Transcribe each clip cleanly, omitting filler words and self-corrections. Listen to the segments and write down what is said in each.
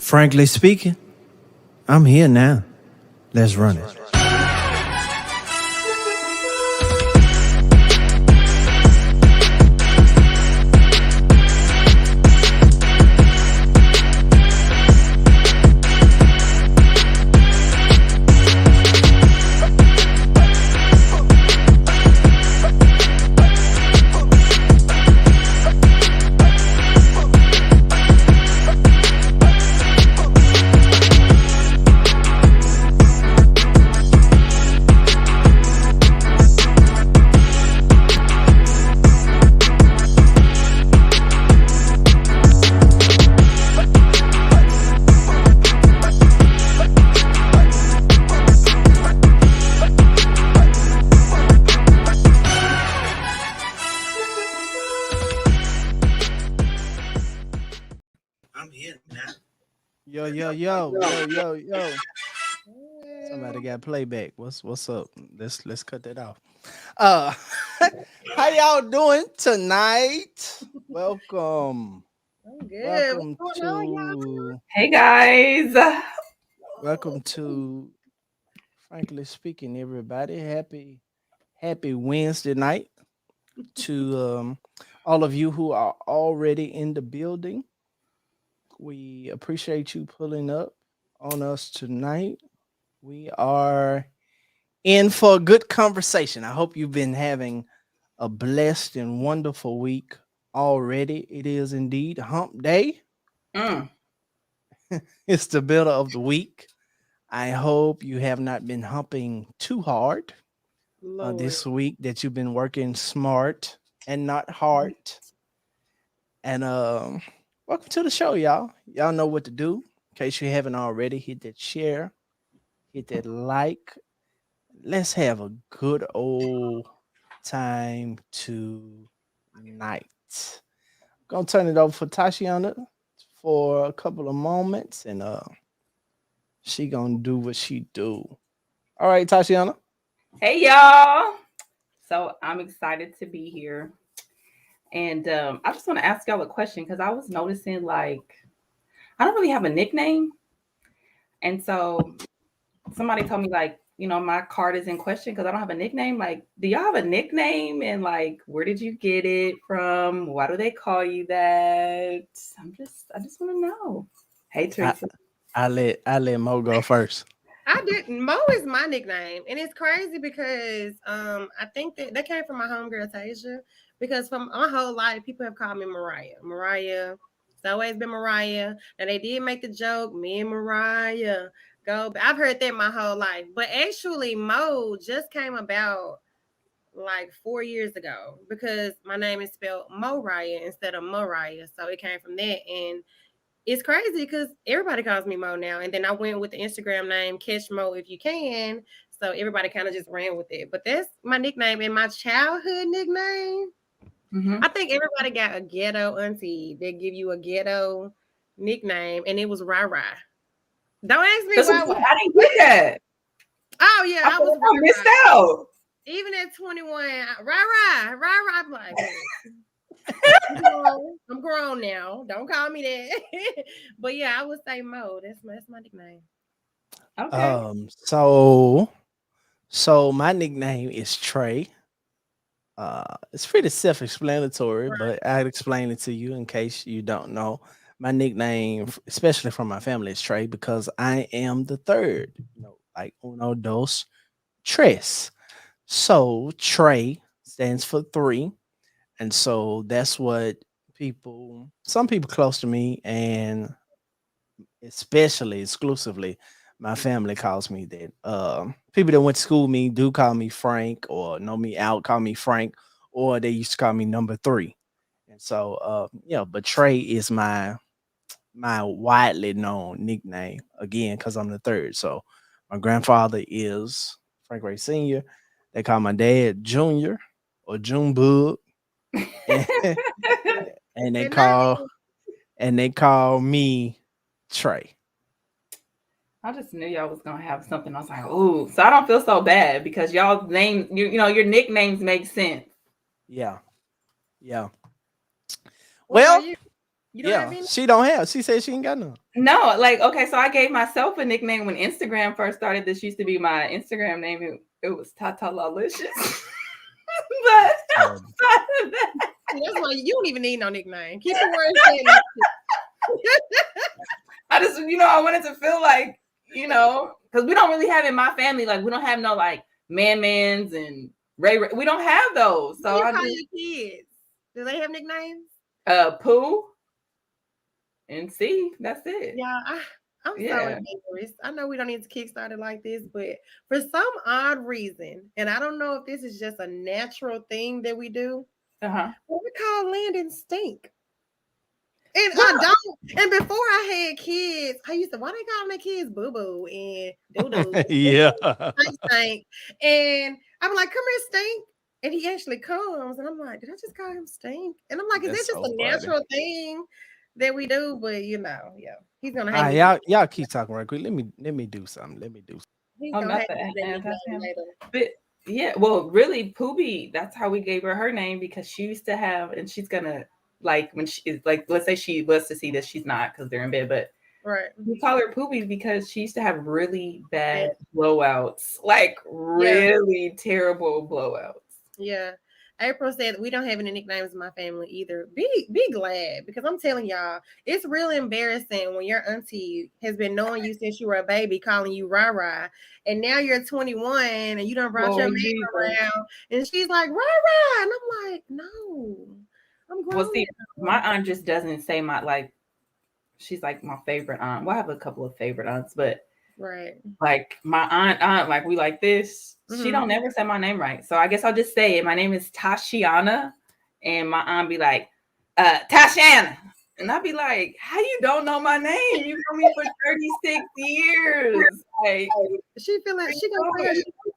Frankly speaking, I'm here now. Let's run it. I'm here now. Yo. Somebody got playback. What's up? Let's cut that off. Uh how y'all doing tonight? Welcome. I'm good. Welcome What's going on, to Hey guys. welcome to Frankly Speaking, everybody. Happy Wednesday night to all of you who are already in the building. We appreciate you pulling up on us tonight. We are in for a good conversation. I hope you've been having a blessed and wonderful week already. It is indeed hump day. Mm. It's the middle of the week. I hope you have not been humping too hard Lord. this week, that you've been working smart and not hard. And welcome to the show, y'all. Y'all know what to do. In case you haven't already, hit that share, hit that like. Let's have a good old time tonight. Gonna turn it over for Tashiana for a couple of moments, and she gonna do what she do. All right, Tashiana. Hey y'all. So I'm excited to be here. And I just want to ask y'all a question because I was noticing like I don't really have a nickname. And so somebody told me like, my card is in question because I don't have a nickname. Like, do y'all have a nickname? And like, where did you get it from? Why do they call you that? I just want to know. Hey Teresa. I let Mo go first. I didn't. Mo is my nickname, and it's crazy because I think that came from my homegirl Tasia. Because from my whole life, people have called me Mariah. Mariah. It's always been Mariah. And they did make the joke, me and Mariah go. I've heard that my whole life, but actually, Mo just came about like 4 years ago because my name is spelled Moriah instead of Mariah, so it came from that. And it's crazy because everybody calls me Mo now. And then I went with the Instagram name Catch Mo If You Can. So everybody kind of just ran with it. But that's my nickname and my childhood nickname. Mm-hmm. I think everybody got a ghetto auntie. They give you a ghetto nickname, and it was Rara. Don't ask me why. I didn't get that. Oh yeah, I was I missed out. even at 21. Rara. I'm like, I'm grown now. Don't call me that. But yeah, I would say Mo. That's my nickname. Okay. So my nickname is Trey. It's pretty self-explanatory, Right. but I'd explain it to you in case you don't know. My nickname, especially from my family, is Trey because I am the third. Like uno, dos, tres. So Trey stands for three, and so that's what some people close to me, and especially exclusively my family calls me that. People that went to school with me do call me Frank, or know me out call me Frank, or they used to call me number three. And so but Trey is my widely known nickname, again because I'm the third. So my grandfather is Frank Ray Senior. They call my dad Junior or Junebug. and, and they Good call name. and they call me Trey. I just knew y'all was gonna have something. I was like, ooh, so I don't feel so bad because y'all name your nicknames make sense. Yeah. Yeah. What about Well, you? You don't have Yeah, any? she don't have. She said she ain't got none. No, like okay, so I gave myself a nickname when Instagram first started. This used to be my Instagram name. It was Tata Lalicious. But outside of that, That's why you don't even need no nickname. Keep it where it's I just, I wanted to feel like, because we don't really have in my family, like we don't have no like mans and Ray. We don't have those. So What I do you call just your kids? Do they have nicknames? Pooh and C. That's it. Yeah, I'm so embarrassed. I know we don't need to kickstart it like this, but for some odd reason, and I don't know if this is just a natural thing that we do, we call Landon Stink. And I don't. And before I had kids, I used to, why they call my kids Boo Boo and Doo Doo? Yeah. Stink. And I'm like, come here, Stink. And he actually comes, and I'm like, did I just call him Stink? And I'm like, is That's that just so a funny. natural thing that we do? But yeah, he's gonna hate me. Y'all keep talking right quick. Let me do something. He's Oh, gonna not hate the me that nickname anti-fam. later. But yeah, well, really, Poobie, that's how we gave her name because she used to have, and she's gonna like when she is like, let's say she was to see this, she's not because they're in bed, but Right. we call her Poobie because she used to have really bad blowouts, like really terrible blowouts. Yeah. April said we don't have any nicknames in my family either. Be glad because I'm telling y'all, it's really embarrassing when your auntie has been knowing you since you were a baby, calling you Rah, and now you're 21 and you done brought your man around, and she's like Rah, and I'm like, no, I'm grown. Well, see, my aunt just doesn't say she's like my favorite aunt. Well, I have a couple of favorite aunts, but like my aunt, like we like this. She don't never say my name right. So I guess I'll just say it. My name is Tashiana. And my aunt be like, Tashiana. And I'd be like, how you don't know my name? You know me for 36 years. Like she feel like she gonna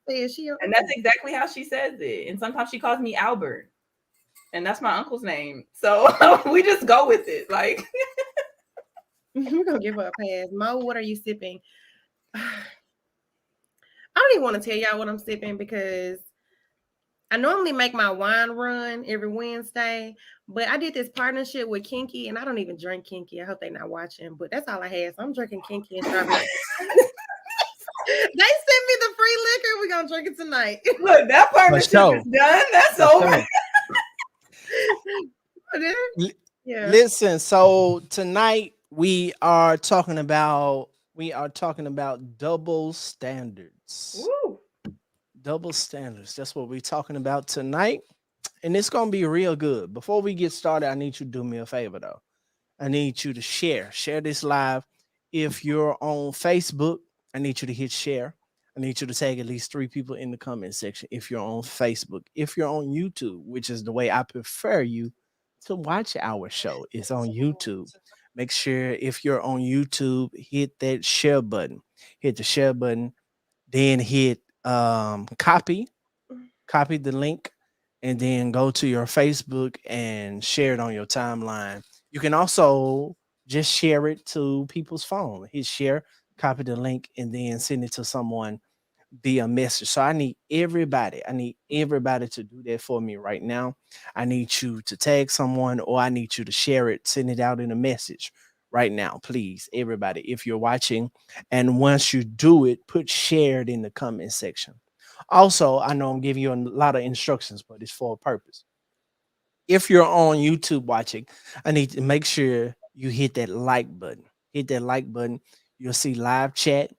say she and that's exactly how she says it. And sometimes she calls me Albert. And that's my uncle's name. So we just go with it. Like we're gonna give her a pass. Mo, what are you sipping? I don't even want to tell y'all what I'm sipping because I normally make my wine run every Wednesday, but I did this partnership with Kinky, and I don't even drink Kinky. I hope they're not watching, but that's all I had. So I'm drinking Kinky and strawberry. They sent me the free liquor. We're gonna drink it tonight. Look, that partnership is done. That's over. Yeah. Listen, so tonight we are talking about double standards. Woo. Double standards. That's what we're talking about tonight. And it's gonna be real good. Before we get started, I need you to do me a favor though. I need you to share this live. If you're on Facebook, I need you to hit share. I need you to tag at least 3 people in the comment section if you're on Facebook. If you're on YouTube, which is the way I prefer you to watch our show, is on YouTube. Make sure if you're on YouTube, hit that share button. Hit the share button, then hit copy the link, and then go to your Facebook and share it on your timeline. You can also just share it to people's phone. Hit share, copy the link, and then send it to someone via message. So I need everybody to do that for me right now. I need you to tag someone, or I need you to share it, send it out in a message right now, please, everybody, if you're watching. And once you do it, put shared in the comment section. Also, I know I'm giving you a lot of instructions, but it's for a purpose. If you're on YouTube watching, I need to make sure you hit that like button. Hit that like button. You'll see live chat,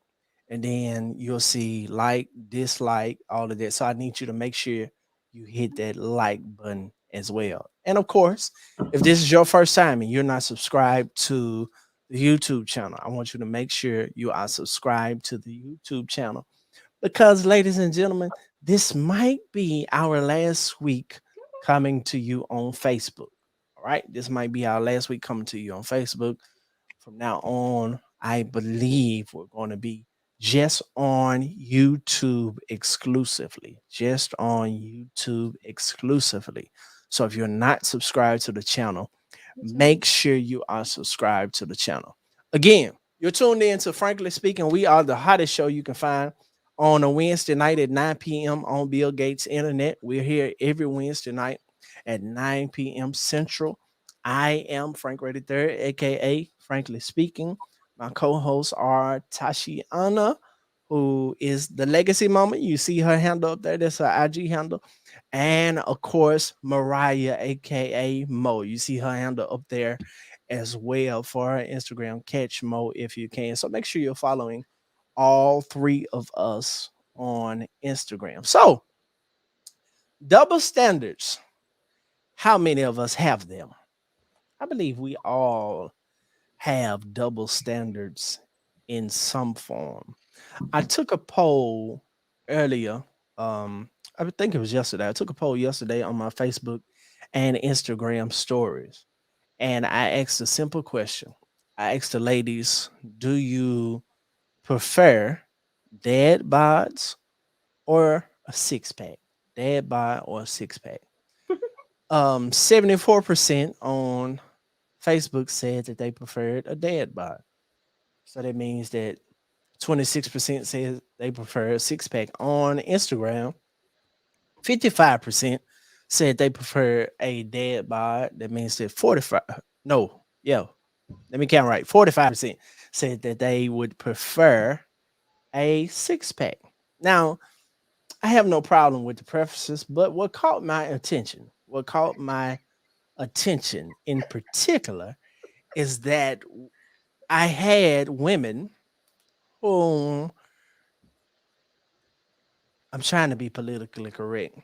and then you'll see like, dislike, all of that. So I need you to make sure you hit that like button as well. And of course, if this is your first time and you're not subscribed to the YouTube channel, I want you to make sure you are subscribed to the YouTube channel, because, ladies and gentlemen, this might be our last week coming to you on Facebook. All right, this might be our last week coming to you on Facebook. From now on, I believe we're going to be just on YouTube exclusively. Just on YouTube exclusively. So if you're not subscribed to the channel, make sure you are subscribed to the channel. Again, you're tuned in to Frankly Speaking. We are the hottest show you can find on a Wednesday night at 9 p.m. on Bill Gates Internet. We're here every Wednesday night at 9 p.m. Central I am Frank Ready Third, aka Frankly Speaking. My co-hosts are Tashiana, who is the Legacy Mama. You see her handle up there. That's her IG handle. And of course, Mariah, aka Mo. You see her handle up there as well for her Instagram. Catch Mo if you can. So make sure you're following all three of us on Instagram. So, double standards. How many of us have them? I believe we all have double standards in some form. I took a poll earlier. I would think it was yesterday. I took a poll yesterday on my Facebook and Instagram stories. And I asked a simple question. I asked the ladies, do you prefer dad bods or a six pack? Dad bod or a six pack? 74% on Facebook said that they preferred a dad bod. So that means that 26% says they prefer a six pack. On Instagram, 55% said they prefer a dad bod. That means that 45, no, yeah, let me count right. 45% said that they would prefer a six pack. Now, I have no problem with the preferences, but what caught my attention in particular is that I had women whom I'm trying to be politically correct,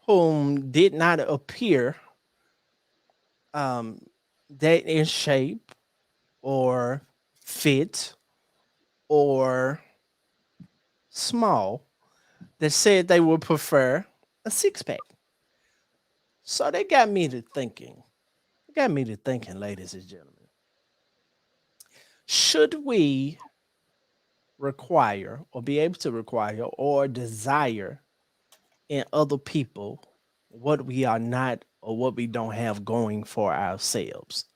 whom did not appear um, that in shape or fit or small that said they would prefer a six pack. So they got me to thinking. Got me to thinking, ladies and gentlemen. Should we require or be able to require or desire in other people what we are not or what we don't have going for ourselves?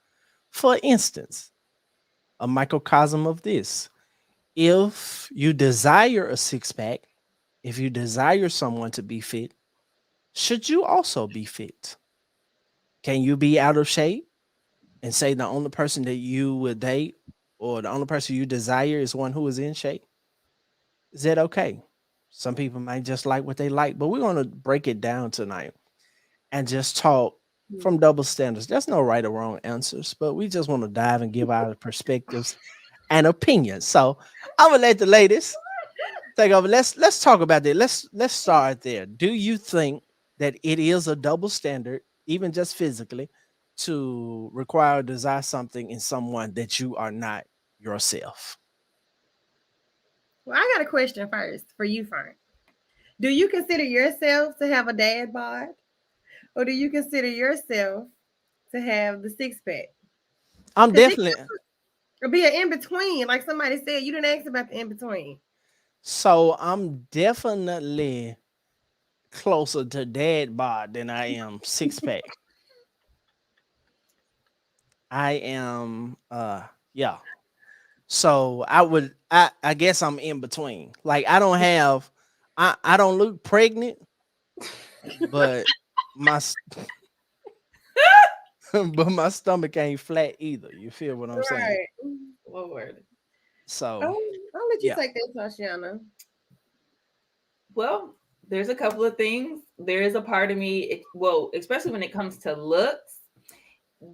For instance, a microcosm of this. If you desire a six pack, if you desire someone to be fit, should you also be fit? Can you be out of shape and say the only person that you would date or the only person you desire is one who is in shape? Is that okay? Some people might just like what they like, but we're going to break it down tonight and just talk from double standards. There's no right or wrong answers, but we just want to dive and give our perspectives and opinions. So I'm gonna let the ladies take over. Let's talk about that. Let's start there. Do you think that it is a double standard, even just physically, to require or desire something in someone that you are not yourself? Well, I got a question first for you, Frank. Do you consider yourself to have a dad bod, or do you consider yourself to have the six pack? I'm Because it definitely could be an in between, like somebody said. You didn't ask about the in between. I'm definitely closer to dad bod than I am six pack. I am yeah. So I guess I'm in between. Like I don't look pregnant, but my s- but my stomach ain't flat either. You feel what I'm saying? Right. Lord. So I'll let you yeah. take that, Tatiana. Well, there's a couple of things. There is a part of me, well, especially when it comes to looks,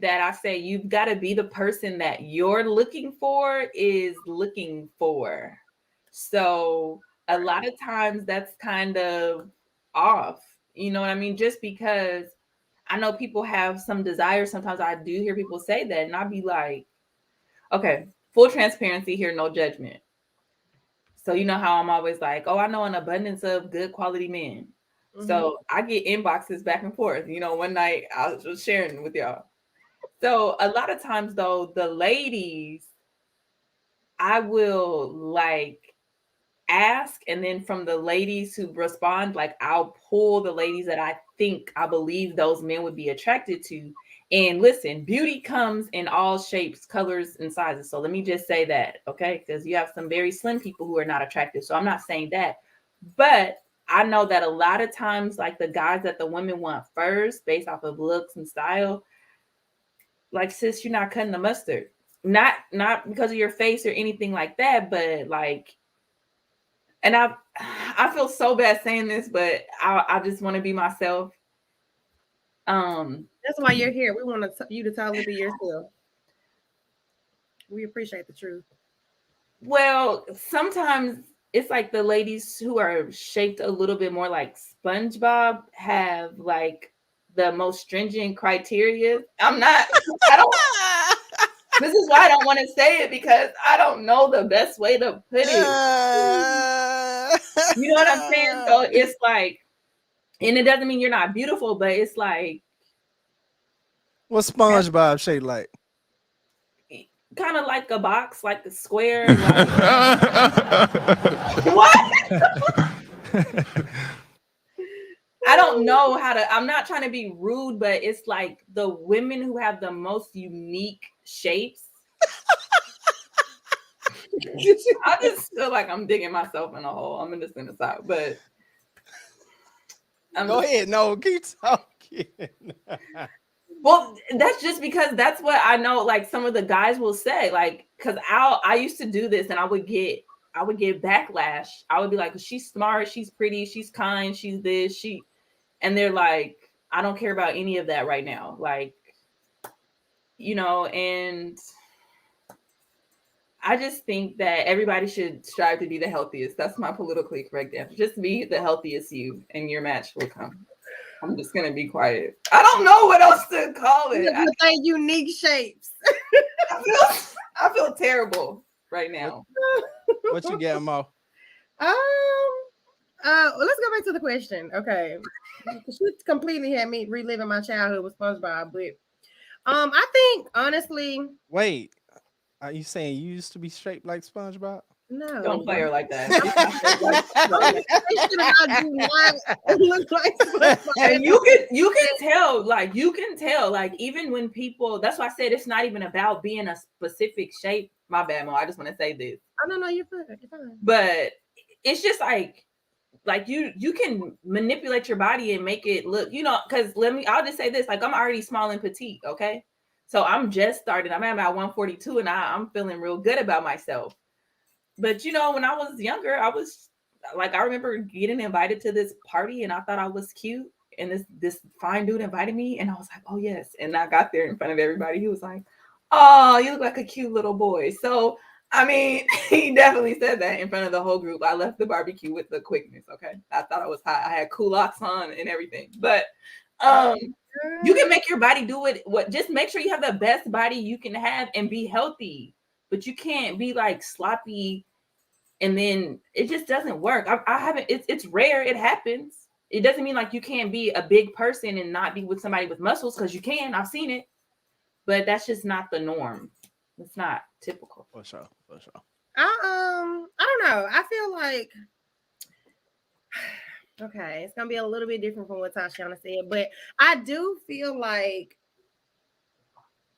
that I say you've got to be the person that you're looking for is looking for. So a lot of times that's kind of off. You know what I mean? Just because I know people have some desire. Sometimes I do hear people say that, and I'd be like, okay, full transparency here, no judgment. So you know how I'm always like, oh, I know an abundance of good quality men. Mm-hmm. So I get inboxes back and forth. One night I was just sharing with y'all. So a lot of times though, the ladies, I will like ask, and then from the ladies who respond, like I'll pull the ladies that I believe those men would be attracted to. And listen, beauty comes in all shapes, colors, and sizes. So let me just say that, okay? Because you have some very slim people who are not attractive. So I'm not saying that. But I know that a lot of times, like the guys that the women want first, based off of looks and style, like, sis, you're not cutting the mustard. Not because of your face or anything like that, but like, and I feel so bad saying this, but I just want to be myself. That's why you're here. We want you to totally be yourself. We appreciate the truth. Well, sometimes it's like the ladies who are shaped a little bit more like SpongeBob have like the most stringent criteria. I don't, this is why I don't want to say it, because I don't know the best way to put it. You know what I'm saying? So it's like, and it doesn't mean you're not beautiful, but it's like, what's SpongeBob shaped like? kind of like a box, like a square. Like, what? I don't know how to, I'm not trying to be rude, but it's like the women who have the most unique shapes. I just feel like I'm digging myself in a hole. I'm in this in the side, but go ahead. No, keep talking. Well, that's just because that's what I know. Like some of the guys will say, like, because I used to do this and I would get backlash. I would be like, she's smart, she's pretty, she's kind, she's this, and they're like, I don't care about any of that right now. Like, you know, and I just think that everybody should strive to be the healthiest. That's my politically correct answer. Just be the healthiest you, and your match will come. I'm just gonna be quiet. I don't know what else to call it. Say unique shapes. I feel terrible right now. What you get, Mo? Let's go back to the question. Okay, she completely had me reliving my childhood with SpongeBob, but I think honestly. Wait, are you saying you used to be shaped like SpongeBob? No, don't play her like that. And you can tell, like even when people. That's why I said it's not even about being a specific shape. My bad, Mo. I just want to say this. I don't know, you're fine. You're fine. But it's just like you can manipulate your body and make it look, you know. Because I'll just say this: like I'm already small and petite. Okay, so I'm just starting. I'm at about 142, and I'm feeling real good about myself. But you know, when I was younger, I was like, I remember getting invited to this party and I thought I was cute. And this fine dude invited me and I was like, oh yes. And I got there in front of everybody. He was like, oh, you look like a cute little boy. So, I mean, he definitely said that in front of the whole group. I left the barbecue with the quickness. Okay. I thought I was hot. I had culottes on and everything. But you can make your body do it. Just make sure you have the best body you can have and be healthy. But you can't be like sloppy. And then it just doesn't work. I haven't, it's rare. It happens. It doesn't mean like you can't be a big person and not be with somebody with muscles, because you can. I've seen it. But that's just not the norm. It's not typical. For sure. I don't know. I feel like okay, it's gonna be a little bit different from what Tashiana said, but I do feel like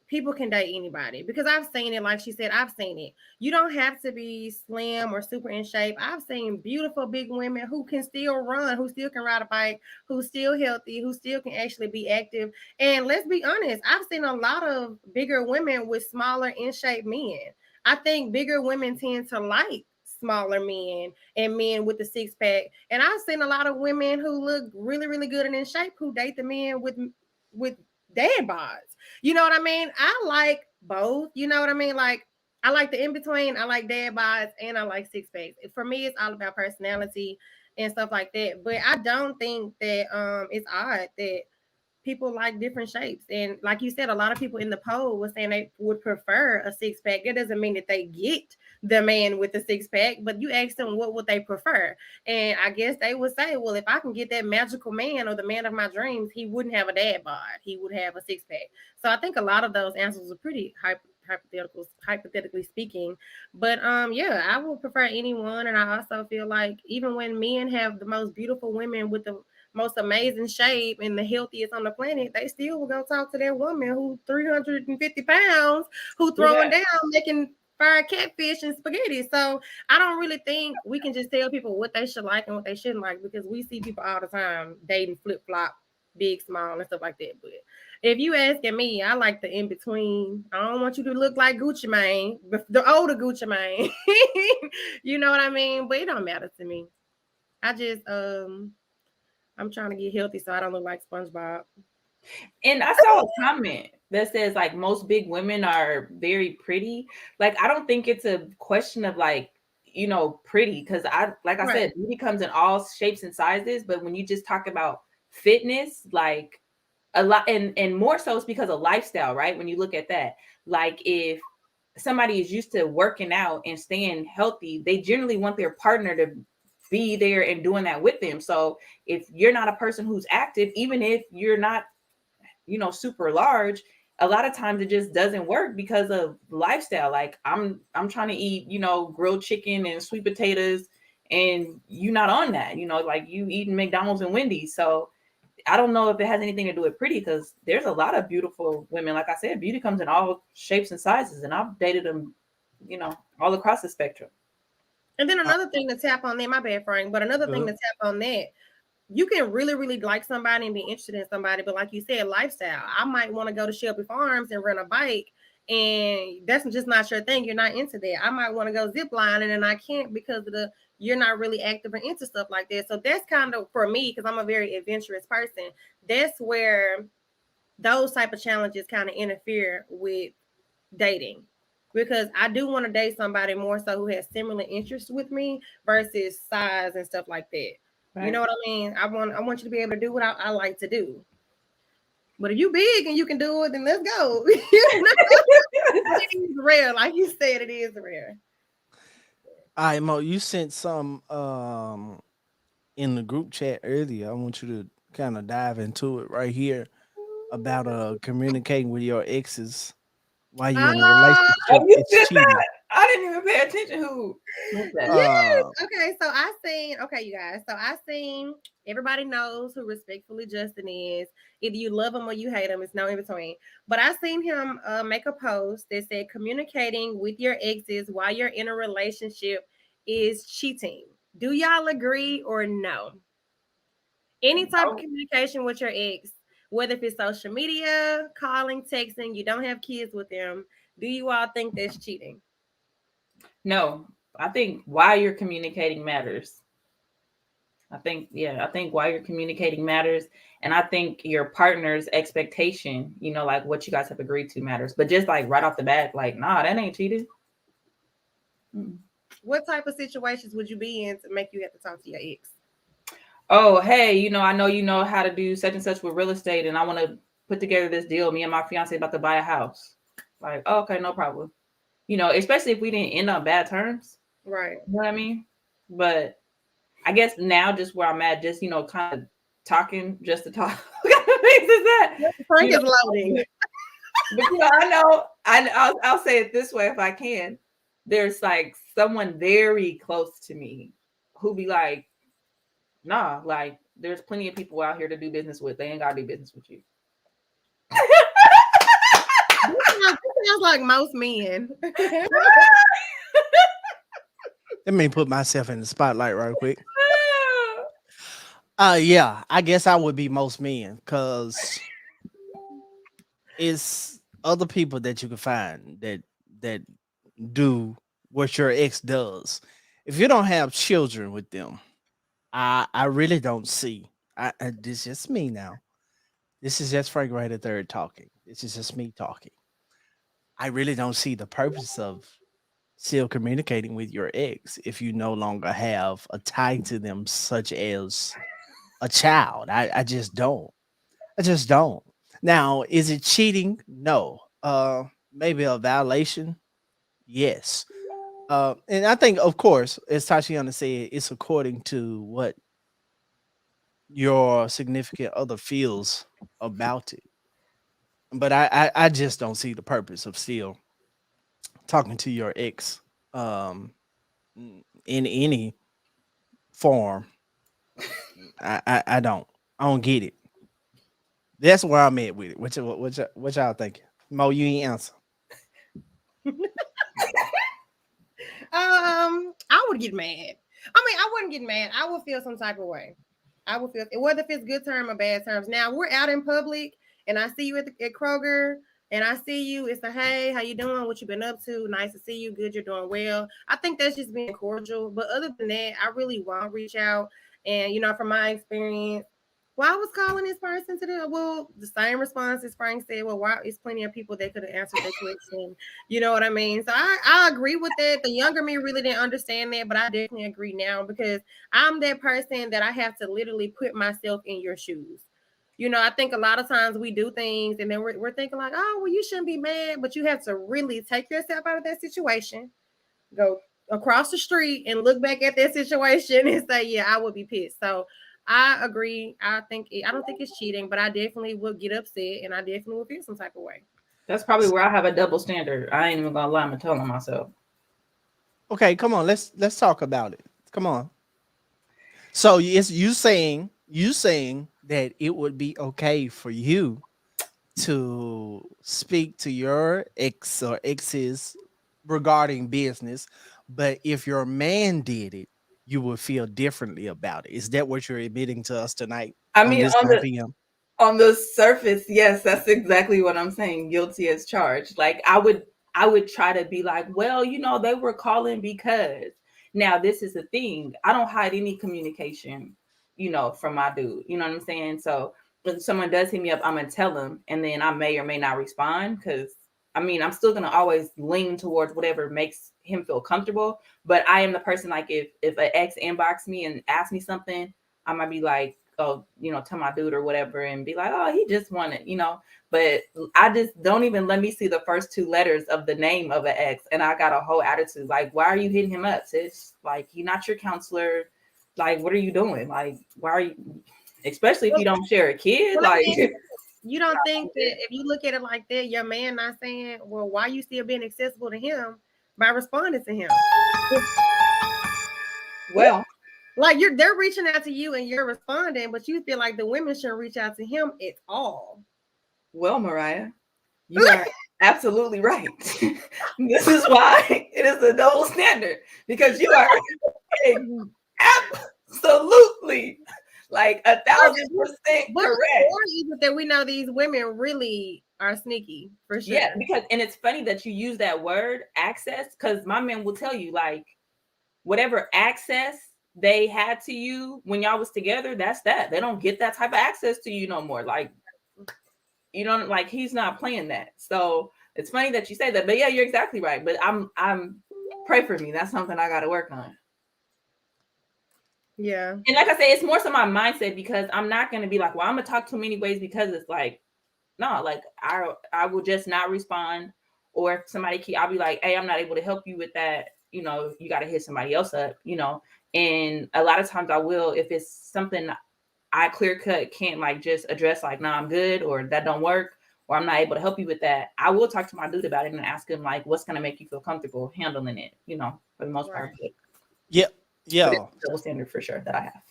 people can date anybody, because I've seen it. Like she said, I've seen it. You don't have to be slim or super in shape. I've seen beautiful big women who can still run, who still can ride a bike, who's still healthy, who still can actually be active. And let's be honest, I've seen a lot of bigger women with smaller in shape men. I think bigger women tend to like smaller men and men with the six pack. And I've seen a lot of women who look really, really good and in shape who date the men with dad bods. You know what I mean? I like both. You know what I mean? Like I like the in between. I like dad bods and I like six packs. For me, it's all about personality and stuff like that. But I don't think that it's odd that people like different shapes. And like you said, a lot of people in the poll were saying they would prefer a six pack. That doesn't mean that they get the man with the six pack, but you ask them what would they prefer. And I guess they would say, well, if I can get that magical man or the man of my dreams, he wouldn't have a dad bod. He would have a six pack. So I think a lot of those answers are pretty hypothetically speaking. But yeah, I would prefer anyone. And I also feel like even when men have the most beautiful women with the most amazing shape and the healthiest on the planet, they still will go talk to that woman who 350 pounds, who throwing down, making fried catfish and spaghetti. So I don't really think we can just tell people what they should like and what they shouldn't like, because we see people all the time dating flip-flop, big, small, and stuff like that. But If you asking me, I like the in between. I don't want you to look like Gucci Mane, the older Gucci Mane. You know what I mean? But it don't matter to me. I just I'm trying to get healthy so I don't look like SpongeBob. And I saw a comment that says like most big women are very pretty. Like I don't think it's a question of like, you know, pretty, because like I Right. said, beauty comes in all shapes and sizes. But when you just talk about fitness, like a lot, and more so it's because of lifestyle, right? When you look at that, like if somebody is used to working out and staying healthy, they generally want their partner to be there and doing that with them. So if you're not a person who's active, even if you're not, you know, super large, a lot of times it just doesn't work because of lifestyle. Like I'm trying to eat, you know, grilled chicken and sweet potatoes, and you're not on that, you know, like you eating McDonald's and Wendy's. So I don't know if it has anything to do with pretty, because there's a lot of beautiful women. Like I said, beauty comes in all shapes and sizes, and I've dated them, you know, all across the spectrum. And then Uh, another thing to tap on that, my bad, Frank, but another thing to tap on that, you can really, really like somebody and be interested in somebody, but like you said, lifestyle. I might want to go to Shelby Farms and rent a bike, and that's just not your thing. You're not into that. I might want to go zip lining, and I can't because of the you're not really active and into stuff like that. So that's kind of for me, because I'm a very adventurous person. That's where those type of challenges kind of interfere with dating, because I do want to date somebody more so who has similar interests with me versus size and stuff like that. You know Right. what I mean? I want you to be able to do what I like to do. But if you big and you can do it, then let's go. You know? It is rare, like you said, it is rare. all right, Mo, you sent some in the group chat earlier. I want you to kind of dive into it right here about communicating with your exes while you're in a Ah, Oh, relationship. you It's did cheating. that? I didn't even pay attention. Who's that? yes. Uh, Okay. So I seen. Okay, you guys. So I seen. Everybody knows who respectfully Justin is. Either you love him or you hate him. It's no in between. But I seen him make a post that said communicating with your exes while you're in a relationship is cheating. Do y'all agree or no? Any type of No, communication with your ex, whether if it's social media, calling, texting, you don't have kids with them. Do you all think that's cheating? no. I think why you're communicating matters. I think why you're communicating matters. And I think your partner's expectation, you know, like what you guys have agreed to matters. But just like right off the bat, like, nah, that ain't cheating. Mm. What type of situations would you be in to make you have to talk to your ex? Oh, hey, you know, I know you know how to do such and such with real estate, and I want to put together this deal. Me and my fiance about to buy a house. Like, oh, okay, no problem. You know, especially if we didn't end on bad terms. Right. You know what I mean? But I guess now just where I'm at, just, you know, kind of talking just to talk. What kind of things is that? Frank You know, is loading. but you know, I know I'll say it this way if I can. There's like someone very close to me who be like, nah, like there's plenty of people out here to do business with. They ain't gotta do business with you. This sounds like most men. let me put myself in the spotlight right quick. Yeah, I guess I would be most men because it's other people that you can find that do what your ex does. If you don't have children with them, I really don't see. This is just me now. This is just Frank right at third talking. This is just me talking. I really don't see the purpose of still communicating with your ex if you no longer have a tie to them, such as a child. I just don't. I just don't. Now, is it cheating? No. Maybe a violation? Yes. And I think, of course, as Tatiana said, it's according to what your significant other feels about it. But I just don't see the purpose of still talking to your ex in any form. I don't. I don't get it. That's where I'm at with it. What y'all thinking? Mo, you ain't answer. I would get mad. I mean, I wouldn't get mad. I would feel some type of way. I would feel whether if it's good term or bad terms. Now we're out in public and I see you at Kroger, and I see you, it's a hey, how you doing? What you been up to? Nice to see you. Good, you're doing well. I think that's just being cordial. But other than that, I really won't reach out. And from my experience, why I was calling this person today? Well, the same response as Frank said. Well, why? It's plenty of people that could have answered that question. You know what I mean? So I agree with that. The younger me really didn't understand that, but I definitely agree now because I'm that person that I have to literally put myself in your shoes. I think a lot of times we do things and then we're thinking like, oh, well, you shouldn't be mad, but you have to really take yourself out of that situation, go across the street and look back at that situation and say, yeah, I would be pissed. So I agree. I don't think it's cheating, but I definitely would get upset and I definitely would feel some type of way. That's probably where I have a double standard. I ain't even gonna lie, I'm telling myself. Okay, come on, let's talk about it. Come on. So it's you saying that it would be okay for you to speak to your ex or exes regarding business, but if your man did it, you would feel differently about it. Is that what you're admitting to us tonight? I mean, this 9 p.m. On the surface, yes, that's exactly what I'm saying. Guilty as charged. Like I would try to be like, well, they were calling because. Now this is the thing. I don't hide any communication, from my dude. You know what I'm saying? So when someone does hit me up, I'm gonna tell them, and then I may or may not respond because I'm still gonna always lean towards whatever makes him feel comfortable. But I am the person like if an ex inbox me and ask me something, I might be like, oh, tell my dude or whatever and be like, oh, he just wanted, but I just don't even let me see the first 2 letters of the name of an ex. And I got a whole attitude. Like, why are you hitting him up, sis? Like, he's not your counselor. Like, what are you doing? Like, why are you, especially if you don't share a kid? Well, like, you don't think that if you look at it like that, your man not saying, well, why you still being accessible to him by responding to him? Well, like they're reaching out to you and you're responding, but you feel like the women shouldn't reach out to him at all. Well, Mariah, you are absolutely right. This is why it is a double standard, because you are absolutely like 1,000% correct. Or even that we know these women really are sneaky for sure. Yeah, because and it's funny that you use that word access, because my man will tell you like whatever access they had to you when y'all was together, that's that. They don't get that type of access to you no more. Like, like he's not playing that. So it's funny that you say that, but yeah, you're exactly right. But I'm pray for me. That's something I got to work on. Yeah. And like I say, it's more so my mindset, because I'm not going to be like, well, I'm going to talk to him anyways, because it's like, no, like I will just not respond. Or if somebody I'll be like, hey, I'm not able to help you with that. You got to hit somebody else up, and a lot of times I will, if it's something I clear cut can't like just address, like, nah, I'm good, or that don't work, or I'm not able to help you with that. I will talk to my dude about it and ask him like, what's going to make you feel comfortable handling it, for the most part. Yeah. Double standard for sure that I have.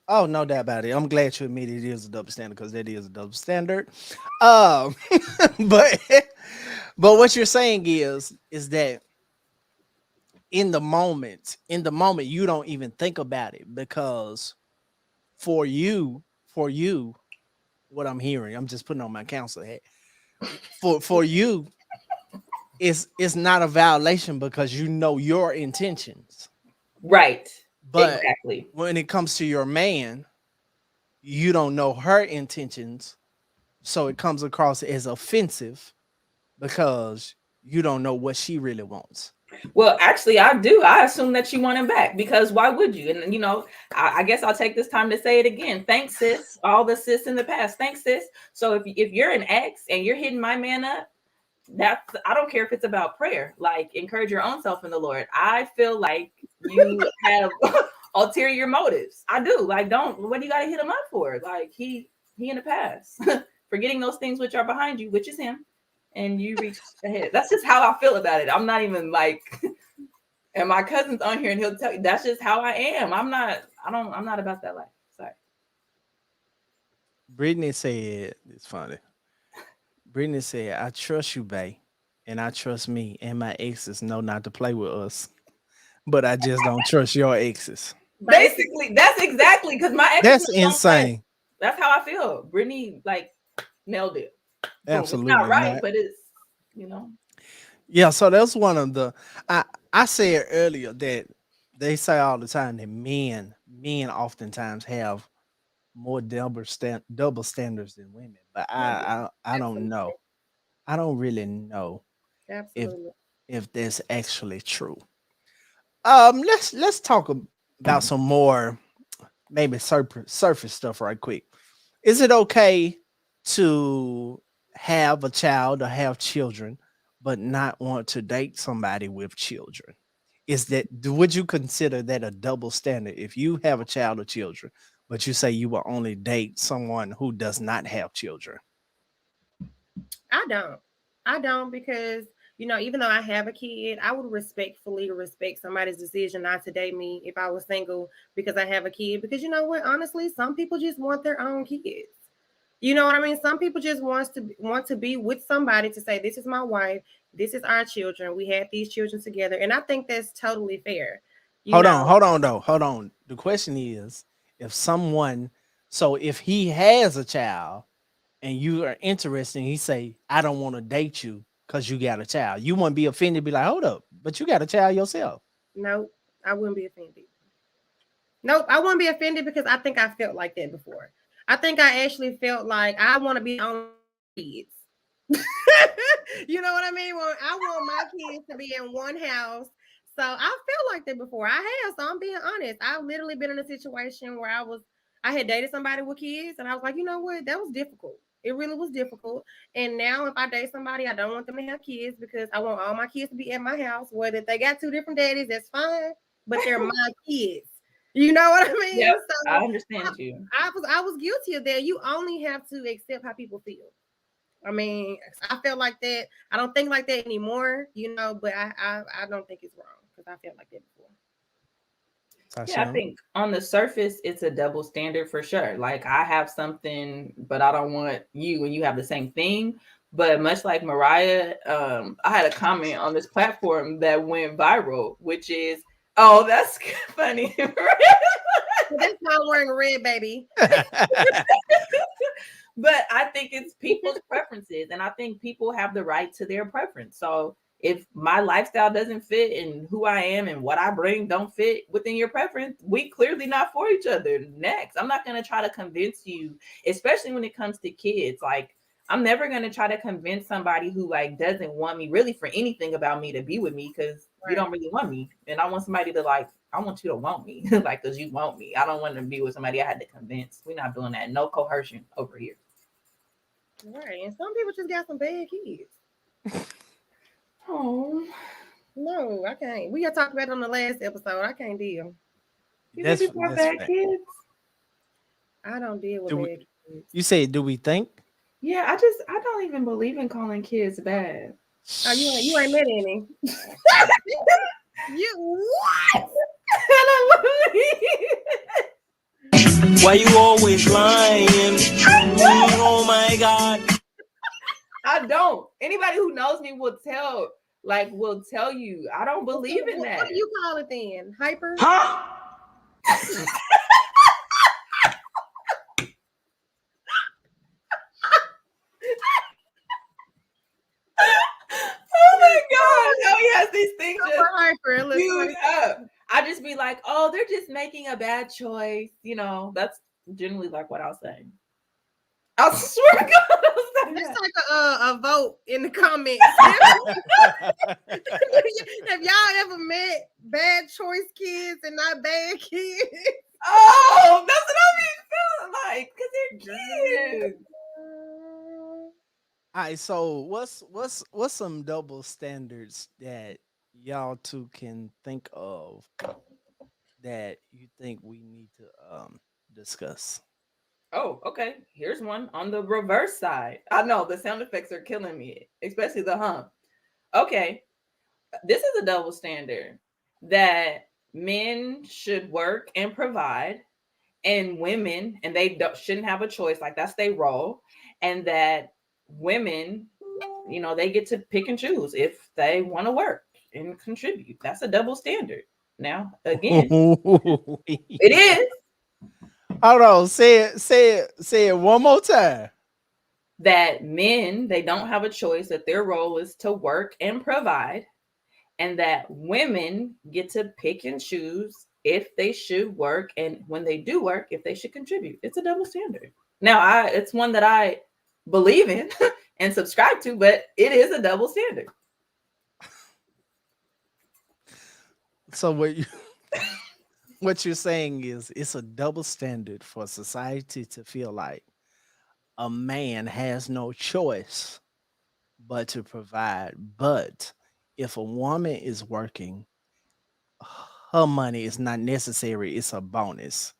Oh, no doubt about it. I'm glad you admit it is a double standard, because that is a double standard. But what you're saying is that in the moment, you don't even think about it, because for you, what I'm hearing, I'm just putting on my counselor hat. For you, it's not a violation because you know your intentions. Right. But exactly. When it comes to your man, you don't know her intentions. So it comes across as offensive because you don't know what she really wants. Well, actually, I do. I assume that you want him back, because why would you? And, I guess I'll take this time to say it again. Thanks, sis. All the sis in the past. Thanks, sis. So if you're an ex and you're hitting my man up, I don't care if it's about prayer. Like, encourage your own self in the Lord. I feel like you have ulterior motives. I do. Like, what do you got to hit him up for? Like, he in the past, forgetting those things which are behind you, which is him. And you reach ahead. That's just how I feel about it. I'm not even like, and my cousin's on here and he'll tell you that's just how I am. I'm not about that life. Sorry. Brittany said, it's funny. Brittany said, I trust you, bae, and I trust me, and my exes know not to play with us. But I just don't trust your exes. Basically, that's exactly, because my exes. That's insane. That's how I feel. Brittany like nailed it. Boom. It's Absolutely not right, not. but it's you know. Yeah, so that's one of the I said earlier that they say all the time that men oftentimes have more double standards than women, but Yeah, I don't Absolutely. know. I don't really know if Absolutely. that's actually true. Let's talk about some more maybe surface stuff right quick. Is it okay to have a child or have children, but not want to date somebody with children? Would you consider that a double standard if you have a child or children, but you say you will only date someone who does not have children? I don't. I don't because even though I have a kid, I would respectfully respect somebody's decision not to date me if I was single because I have a kid. Because you know what? Honestly, some people just want their own kids. You know what I mean? Some people just want to be with somebody to say, "This is my wife. This is our children. We had these children together," and I think that's totally fair. You Hold on, know, hold on though. Hold on. The question is if someone so if he has a child and you are interested and he say, I don't want to date you because you got a child, you wouldn't be offended, be like, hold up, but you got a child yourself. nope, I wouldn't be offended. Nope, I won't be offended because I think I felt like that before. I think I actually felt like I want to be on kids. You know what I mean? Well, I want my kids to be in one house. So I felt like that before. I have, so I'm being honest. I've literally been in a situation where I had dated somebody with kids, and I was like, you know what? That was difficult. It really was difficult. And now, if I date somebody, I don't want them to have kids because I want all my kids to be at my house. Whether they got two different daddies, that's fine, but they're my kids. You know what I mean? Yep, I So I, understand you. I was guilty of that. You only have to accept how people feel. I mean, I felt like that. I don't think like that anymore, but I don't think it's wrong because I felt like that before. Yeah, I Tasha. think on the surface, it's a double standard for sure. Like I have something, but I don't want you, and you have the same thing. But much like Mariah, I had a comment on this platform that went viral, which is, "Oh, that's funny." So that's why I'm wearing red, baby. But I think it's people's preferences, and I think people have the right to their preference. So if my lifestyle doesn't fit and who I am and what I bring don't fit within your preference, we clearly not for each other. Next, I'm not going to try to convince you, especially when it comes to kids. Like I'm never going to try to convince somebody who like doesn't want me really for anything about me to be with me because you don't really want me, and I want somebody to like. I want you to want me, like because you want me. I don't want to be with somebody I had to convince. We're not doing that. No coercion over here. Right. And some people just got some bad kids. Oh, No, I can't. We got talked about it on the last episode. I can't deal. you think people have bad fact. kids? I don't deal with Do we, bad kids. you say, do we think? Yeah, I don't even believe in calling kids bad. Oh, you ain't met any. You what? I don't believe. Why you always lying? Oh my God. I don't. Anybody who knows me will tell you. I don't believe in that. What do you call it then? Hyper? Huh? Oh my God. Oh yes, these things just Hyper. fuse up. I just be like, oh, they're just making a bad choice. That's generally like what I'll say. I swear to God, I'll say It's that. like a vote in the comments. Have y'all ever met bad choice kids and not bad kids? Oh, that's what I be feeling like because they're kids. All right, so what's some double standards that y'all two can think of that you think we need to discuss? Oh, okay. Here's one on the reverse side. I know the sound effects are killing me, especially the hump. Okay, this is a double standard that men should work and provide, and women, and they shouldn't have a choice. Like that's their role, and that women, they get to pick and choose if they want to work and contribute. That's a double standard. Now, again, it is. Hold on, say it one more time. that men, they don't have a choice, that their role is to work and provide, and that women get to pick and choose if they should work, and when they do work, if they should contribute. It's a double standard. Now, it's one that I believe in and subscribe to, but it is a double standard. So what you're saying is it's a double standard for society to feel like a man has no choice but to provide. But if a woman is working, her money is not necessary, it's a bonus,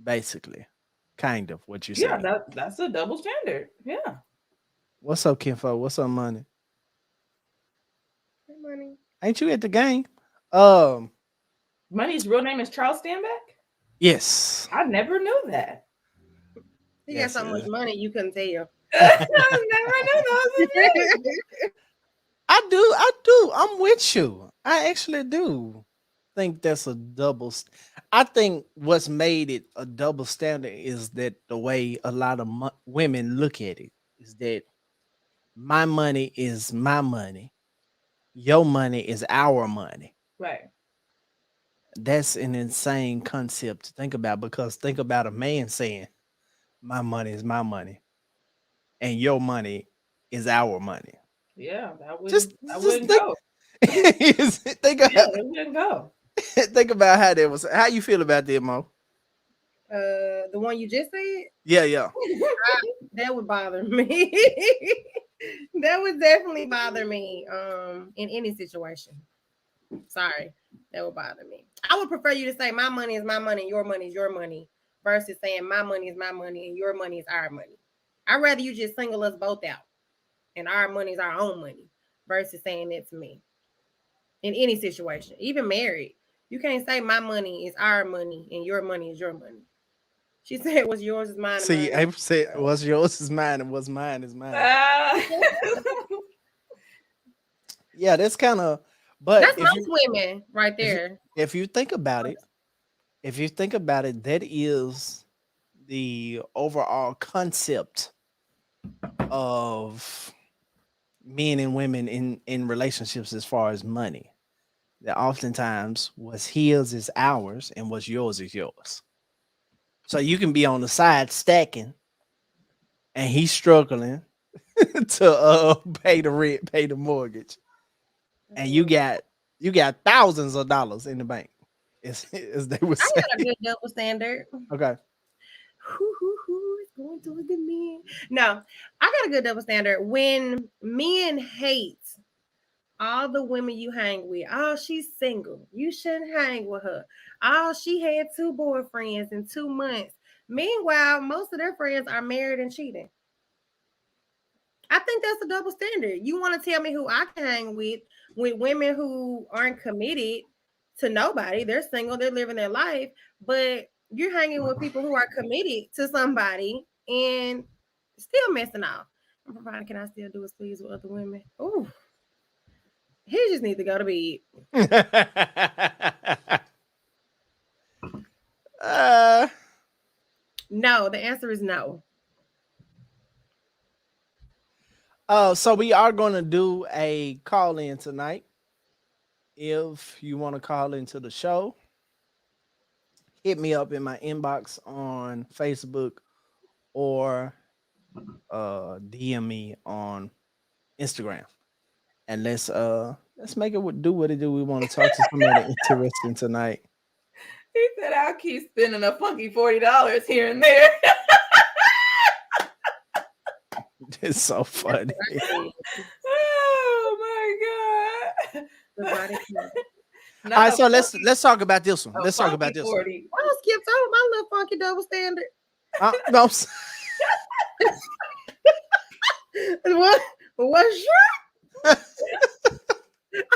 basically. Kind of what you're Yeah, saying. that's a double standard. Yeah. What's up, Kinfo? What's up, money? Hey, money. Ain't you at the game? Money's real name is Charles Stanback? Yes. I never knew that. He Yes, got so much yeah. money you couldn't tell. I never knew that. I do. I'm with you. I actually do think that's a I think what's made it a double standard is that the way a lot of women look at it is that my money is my money, your money is our money. Right. That's an insane concept to think about, because think about a man saying, my money is my money and your money is our money. Yeah, that wouldn't, Just that wouldn't think, go. think, Yeah, about, it wouldn't go. think about how that was. How you feel about that, Mo? The one you just said, Yeah. that would bother me. That would definitely bother me. In any situation. Sorry, that would bother me. I would prefer you to say my money is my money, your money is your money, versus saying my money is my money and your money is our money. I'd rather you just single us both out and our money is our own money versus saying that to me. In any situation, even married, you can't say my money is our money and your money is your money. She said what's yours is mine. And See, mine April said, what's yours is mine and what's mine is mine. Yeah, that's kind of, but that's most women right there. if you think about it, that is the overall concept of men and women in relationships as far as money. That oftentimes what's his is ours and what's yours is yours. So you can be on the side stacking and he's struggling to pay the rent, pay the mortgage. And you got thousands of dollars in the bank. As they would say. I got a good double standard. Okay. Who is going to the men? No, I got a good double standard. When men hate all the women you hang with, oh, she's single, you shouldn't hang with her. Oh, she had 2 boyfriends in 2 months. Meanwhile, most of their friends are married and cheating. I think that's a double standard. You want to tell me who I can hang with women who aren't committed to nobody. They're single, they're living their life, but you're hanging with people who are committed to somebody and still messing off. I'm providing, can I still do a squeeze with other women? Ooh. He just needs to go to bed. No, the answer is no. So we are going to do a call in tonight. If you want to call into the show, hit me up in my inbox on Facebook or DM me on Instagram, and let's make it do what it do. We want to talk to somebody interesting tonight. He said, "I'll keep spending a funky $40 here and there." It's so funny. Oh my god! All right, so let's talk about this one. Let's talk about this 40. One. I skipped over my little funky double standard. No. What's your?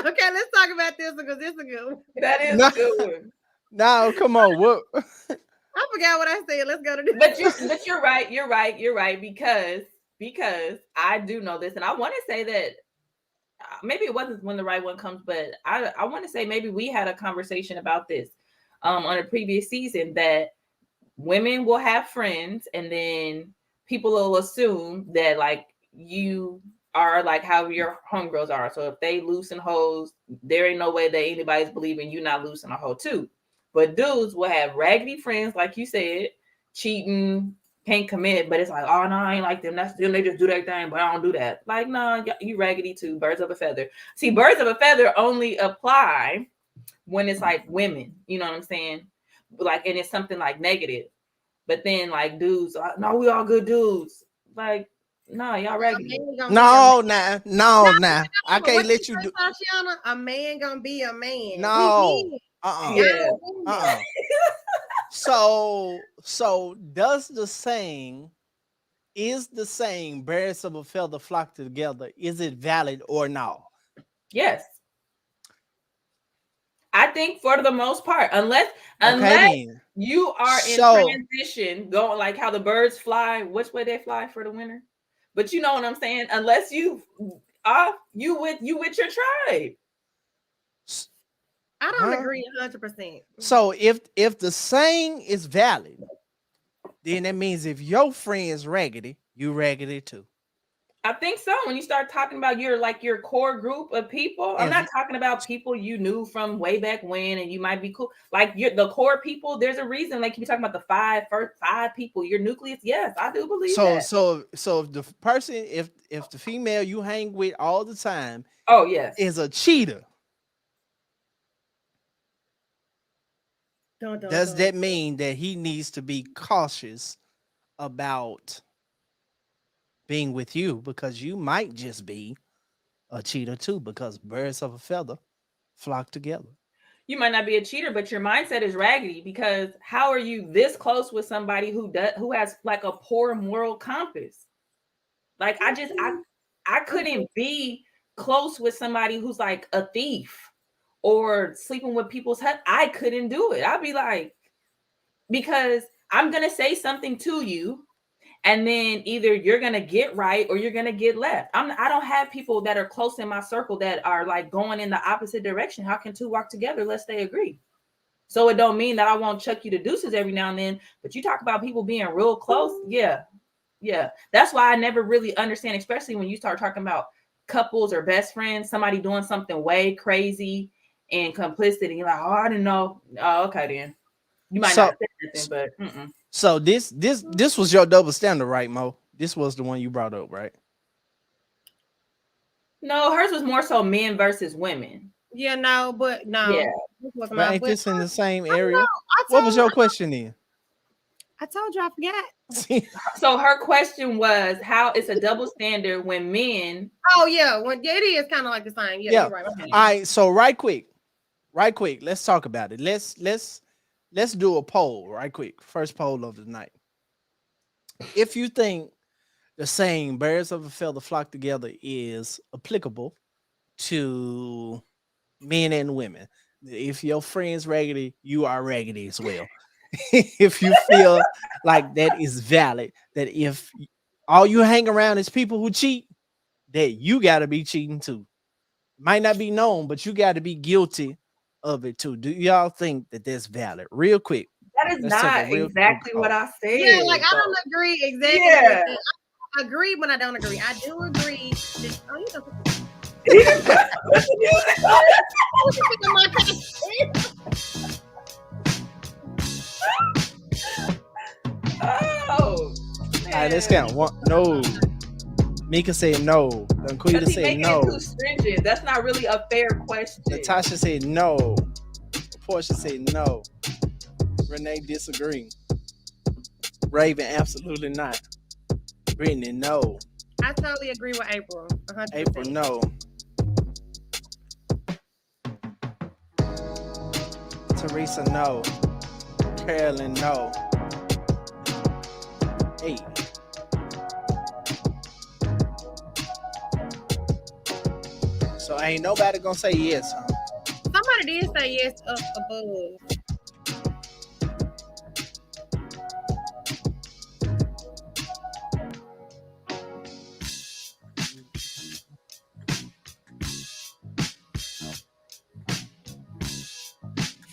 Okay, let's talk about this one because this is a good one. That is a good one. No, come on. What? I forgot what I said. Let's go to this. But you're right. You're right. Because I do know this, and I want to say that maybe it wasn't when the right one comes, but I want to say maybe we had a conversation about this on a previous season, that women will have friends and then people will assume that like you are like how your homegirls are. So if they loosen hoes, there ain't no way that anybody's believing you not loosen a hoe too. But dudes will have raggedy friends, like you said, cheating, can't commit, but it's like, oh no, I ain't like them. That's them. They just do their thing, but I don't do that. Like, no, you raggedy too. Birds of a feather. See, birds of a feather only apply when it's like women. You know what I'm saying? Like, and it's something like negative. But then like dudes, no, we all good dudes. Like, no, y'all raggedy. No, nah. I can't let you do. Tatiana, a man gonna be a man. No. Yeah. So does the saying, is the saying birds of a feather flock together, is it valid or no? Yes. I think for the most part, unless then. you are in transition, going like how the birds fly, which way they fly for the winter. But you know what I'm saying? Unless you with your tribe. I don't agree 100%. So if the saying is valid, then that means if your friend's raggedy, you raggedy too. I think so. When you start talking about your core group of people, I'm not talking about people you knew from way back when, and you might be cool. Like the core people, there's a reason. Like you talking about the first five people, your nucleus. Yes, I do believe that. So if the person, if the female you hang with all the time, oh yes, is a cheater, does that mean that he needs to be cautious about being with you, because you might just be a cheater too, because birds of a feather flock together? You might not be a cheater, but your mindset is raggedy, because how are you this close with somebody who has like a poor moral compass? Like I couldn't be close with somebody who's like a thief or sleeping with people's head. I couldn't do it. I'd be like, because I'm gonna say something to you, and then either you're gonna get right or you're gonna get left. I don't have people that are close in my circle that are like going in the opposite direction. How can two walk together unless they agree? So it don't mean that I won't chuck you to deuces every now and then. But you talk about people being real close, yeah. That's why I never really understand, especially when you start talking about couples or best friends, somebody doing something way crazy and complicity. You're like, oh, I didn't know. Oh, okay then. You might not say anything, but So this was your double standard, right, Mo? This was the one you brought up, right? No, hers was more so men versus women. Yeah, no, but no. Yeah. But ain't this in the same area? What was your question then? I told you I forgot. So her question was how it's a double standard when men. Oh yeah, it is kind of like the same. Yeah. You're right. Okay. All right, so right quick, let's talk about it. Let's do a poll right quick. First poll of the night. If you think the saying birds of a feather flock together is applicable to men and women, if your friend's raggedy, you are raggedy as well. If you feel like that is valid, that if all you hang around is people who cheat, that you got to be cheating too. Might not be known, but you got to be guilty of it too. Do y'all think that that's valid? Real quick. That is not exactly what I said. Yeah, like I don't agree exactly. Yeah. I agree, but I don't agree. I do agree. Oh, all right, let's count. One. No. Mika said no. Quita said no. Too stringent. That's not really a fair question. Natasha said no. Portia said no. Renee disagreeing. Raven, absolutely not. Brittany, no. I totally agree with April. 100%. April, no. Teresa, no. Carolyn, no. 8. So ain't nobody gonna say yes, huh? Somebody did say yes up above.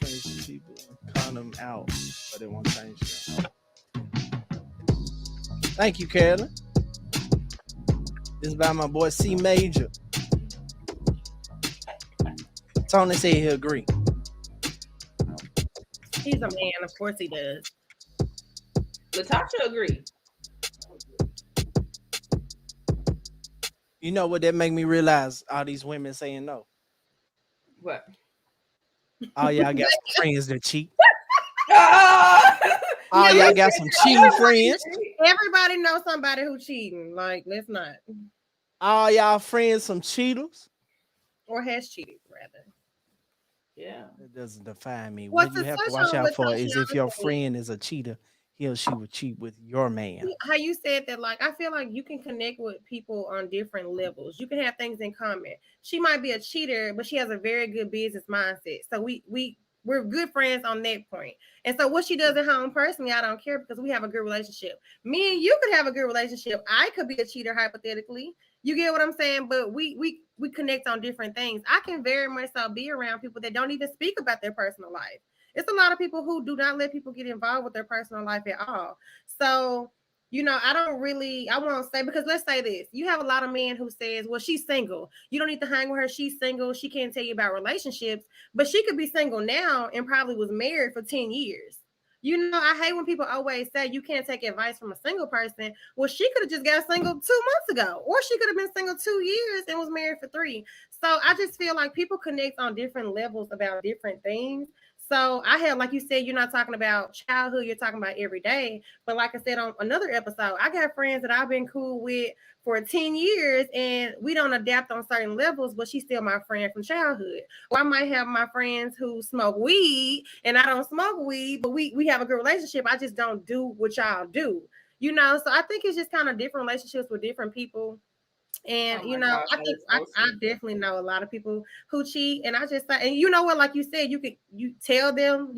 Change people, count them out, but it won't change them. Thank you, Carolyn. This is by my boy C Major. Tony said he agree. He's a man, of course he does. Latasha agree. You know what that make me realize? All these women saying no. What? All y'all got some friends that cheat. Ah! All Yeah, y'all got some cheating friends. Everybody knows somebody who cheating. Like, let's not. All y'all friends some cheaters. Or has cheated, rather. Yeah. It doesn't define me. Well, What you to have to touch watch on out what for is if your Tatiana said, friend is a cheater, he or she would cheat with your man. how you said that, like, I feel like you can connect with people on different levels. You can have things in common. She might be a cheater, but she has a very good business mindset. So we're good friends on that point. And so what she does at home personally, I don't care because we have a good relationship. Me and you could have a good relationship. I could be a cheater hypothetically. You get what I'm saying? But we connect on different things. I can very much so be around people that don't even speak about their personal life. It's a lot of people who do not let people get involved with their personal life at all. So, I won't say, because let's say this. You have a lot of men who says, well, she's single. You don't need to hang with her. She's single. She can't tell you about relationships, but she could be single now and probably was married for 10 years. I hate when people always say you can't take advice from a single person. Well, she could have just got single 2 months ago, or she could have been single 2 years and was married for 3. So I just feel like people connect on different levels about different things. So I have, like you said, you're not talking about childhood, you're talking about every day. But like I said on another episode, I got friends that I've been cool with for 10 years and we don't adapt on certain levels, but she's still my friend from childhood. Or I might have my friends who smoke weed and I don't smoke weed, but we have a good relationship. I just don't do what y'all do. So I think it's just kind of different relationships with different people. And Oh my gosh, I that think is I, so I sweet. definitely know a lot of people who cheat. And I just say, and you know what, like you said, you tell them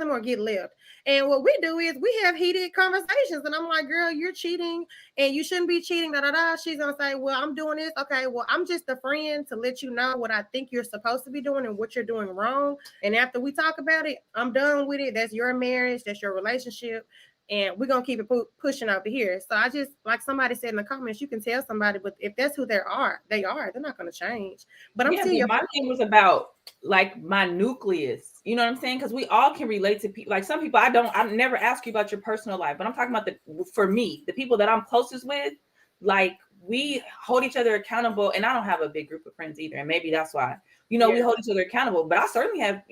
or get left. And what we do is we have heated conversations. And I'm like, girl, you're cheating and you shouldn't be cheating. Da da da. She's gonna say, well, I'm doing this. Okay, well, I'm just a friend to let you know what I think you're supposed to be doing and what you're doing wrong. And after we talk about it, I'm done with it. That's your marriage, that's your relationship, and we're gonna keep it pushing over here. So I just, like somebody said in the comments, you can tell somebody, but if that's who they're not gonna change. But I'm Yeah, still but your my friend. thing was about like my nucleus. You know what I'm saying? Because we all can relate to people. Like some people, I never ask you about your personal life, but I'm talking about for me, the people that I'm closest with, like we hold each other accountable. And I don't have a big group of friends either. And maybe that's why, we hold each other accountable. But I certainly have,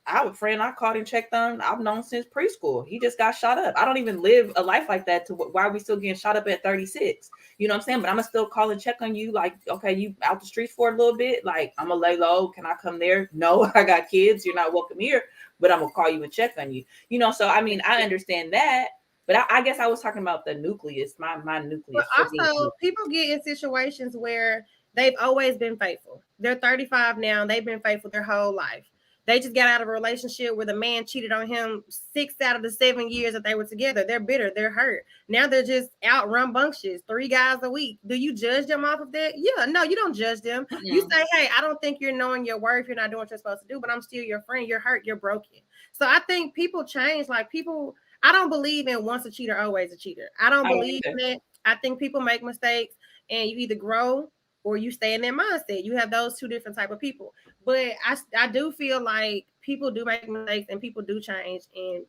I have a friend I called and checked on. I've known since preschool. He just got shot up. I don't even live a life like that. To why are we still getting shot up at 36? You know what I'm saying? But I'm gonna still call and check on you. Like, okay, you out the streets for a little bit. Like, I'm gonna lay low. Can I come there? No, I got kids. You're not welcome here. But I'm gonna call you and check on you. So I mean, I understand that. But I guess I was talking about the nucleus, my But nucleus. also, people get in situations where they've always been faithful. They're 35 now. They've been faithful their whole life. They just got out of a relationship where the man cheated on him 6 out of the 7 years that they were together. They're bitter. They're hurt. Now they're just out rambunctious, 3 guys a week. Do you judge them off of that? Yeah, no, you don't judge them. You say, hey, I don't think you're knowing your worth. You're not doing what you're supposed to do, but I'm still your friend. You're hurt. You're broken. So I think people change. Like people, I don't believe in once a cheater, always a cheater. I don't believe in that. I think people make mistakes and you either grow or you stay in their mindset. You have those two different type of people. But I do feel like people do make mistakes and people do change. And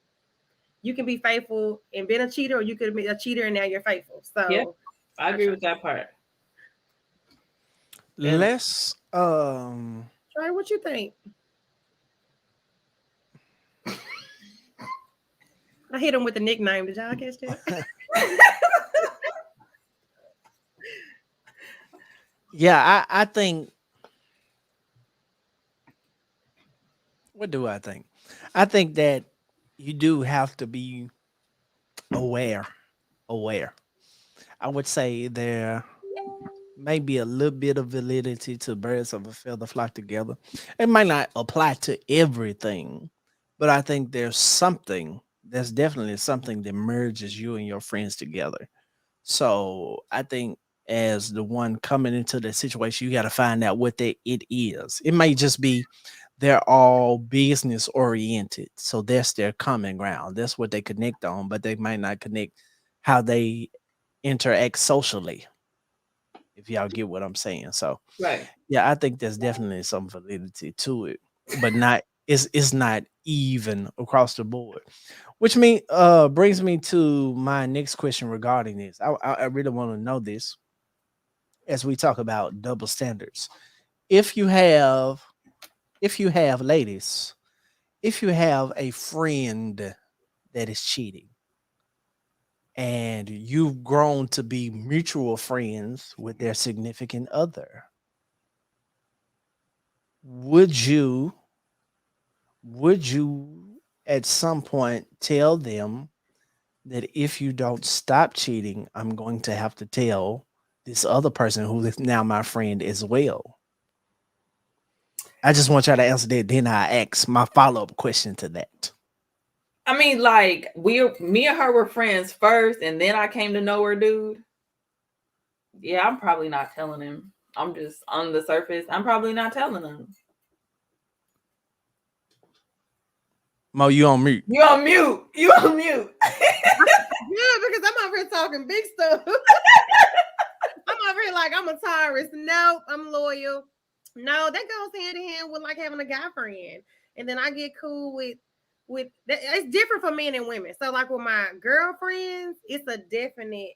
you can be faithful and been a cheater, or you could be a cheater and now you're faithful. So yeah, I agree with that part. Let's Trey, what you think? I hit him with the nickname. Did y'all catch that? yeah, I think, what do I think? I think that you do have to be aware. I would say there may be a little bit of validity to birds of a feather flock together. It might not apply to everything, but I think there's definitely something that merges you and your friends together. So I think as the one coming into the situation, you got to find out what it is. It may just be they're all business oriented, so that's their common ground. That's what they connect on, but they might not connect how they interact socially. If y'all get what I'm saying. So Right. yeah, I think there's definitely some validity to it, but not it's not even across the board. Which brings me to my next question regarding this. I really want to know this as we talk about double standards. If you have ladies, if you have a friend that is cheating and you've grown to be mutual friends with their significant other, would you would you at some point tell them that if you don't stop cheating, I'm going to have to tell this other person who is now my friend as well? I just want y'all to answer that. Then I ask my follow-up question to that. I mean, like me and her were friends first, and then I came to know her, dude. Yeah, I'm probably not telling him. I'm just on the surface. I'm probably not telling him. Mo, you on mute. You on mute. You on mute. Yeah, because I'm over here talking big stuff. I'm over here like I'm a Taurus. No, I'm loyal. No, that goes hand in hand with like having a guy friend. And then I get cool with that. It's different for men and women. So like with my girlfriends, it's a definite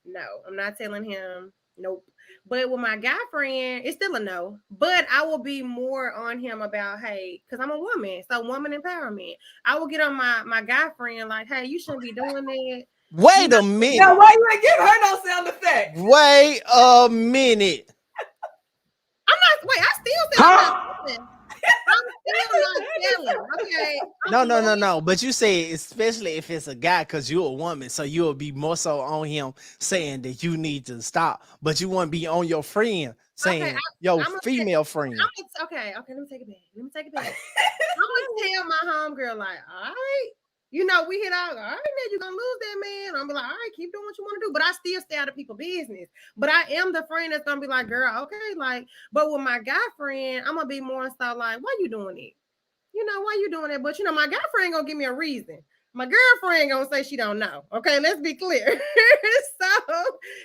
no. I'm not telling him nope. But with my guy friend, it's still a no. But I will be more on him about, hey, because I'm a woman. So woman empowerment. I will get on my guy friend like, hey, you shouldn't be doing that. Wait a Now, minute. why you ain't give her no sound effect? Wait a minute. Wait, I still said I'm not telling. I'm still not telling. Okay. No. But you say especially if it's a guy, because you're a woman, so you'll be more so on him saying that you need to stop, but you won't be on your friend saying your female friend. Okay, let me take it back. I'm gonna tell my homegirl, like, all right, you know, we hit out, all right, man, you're gonna lose that man. I'm be like, all right, keep doing what you want to do. But I still stay out of people's business. But I am the friend that's gonna be like, girl, okay, like, but with my guy friend, I'm gonna be more so like, why you doing it? You know, why you doing that? But you know, my guy friend gonna give me a reason. My girlfriend gonna say she don't know. Okay, let's be clear. So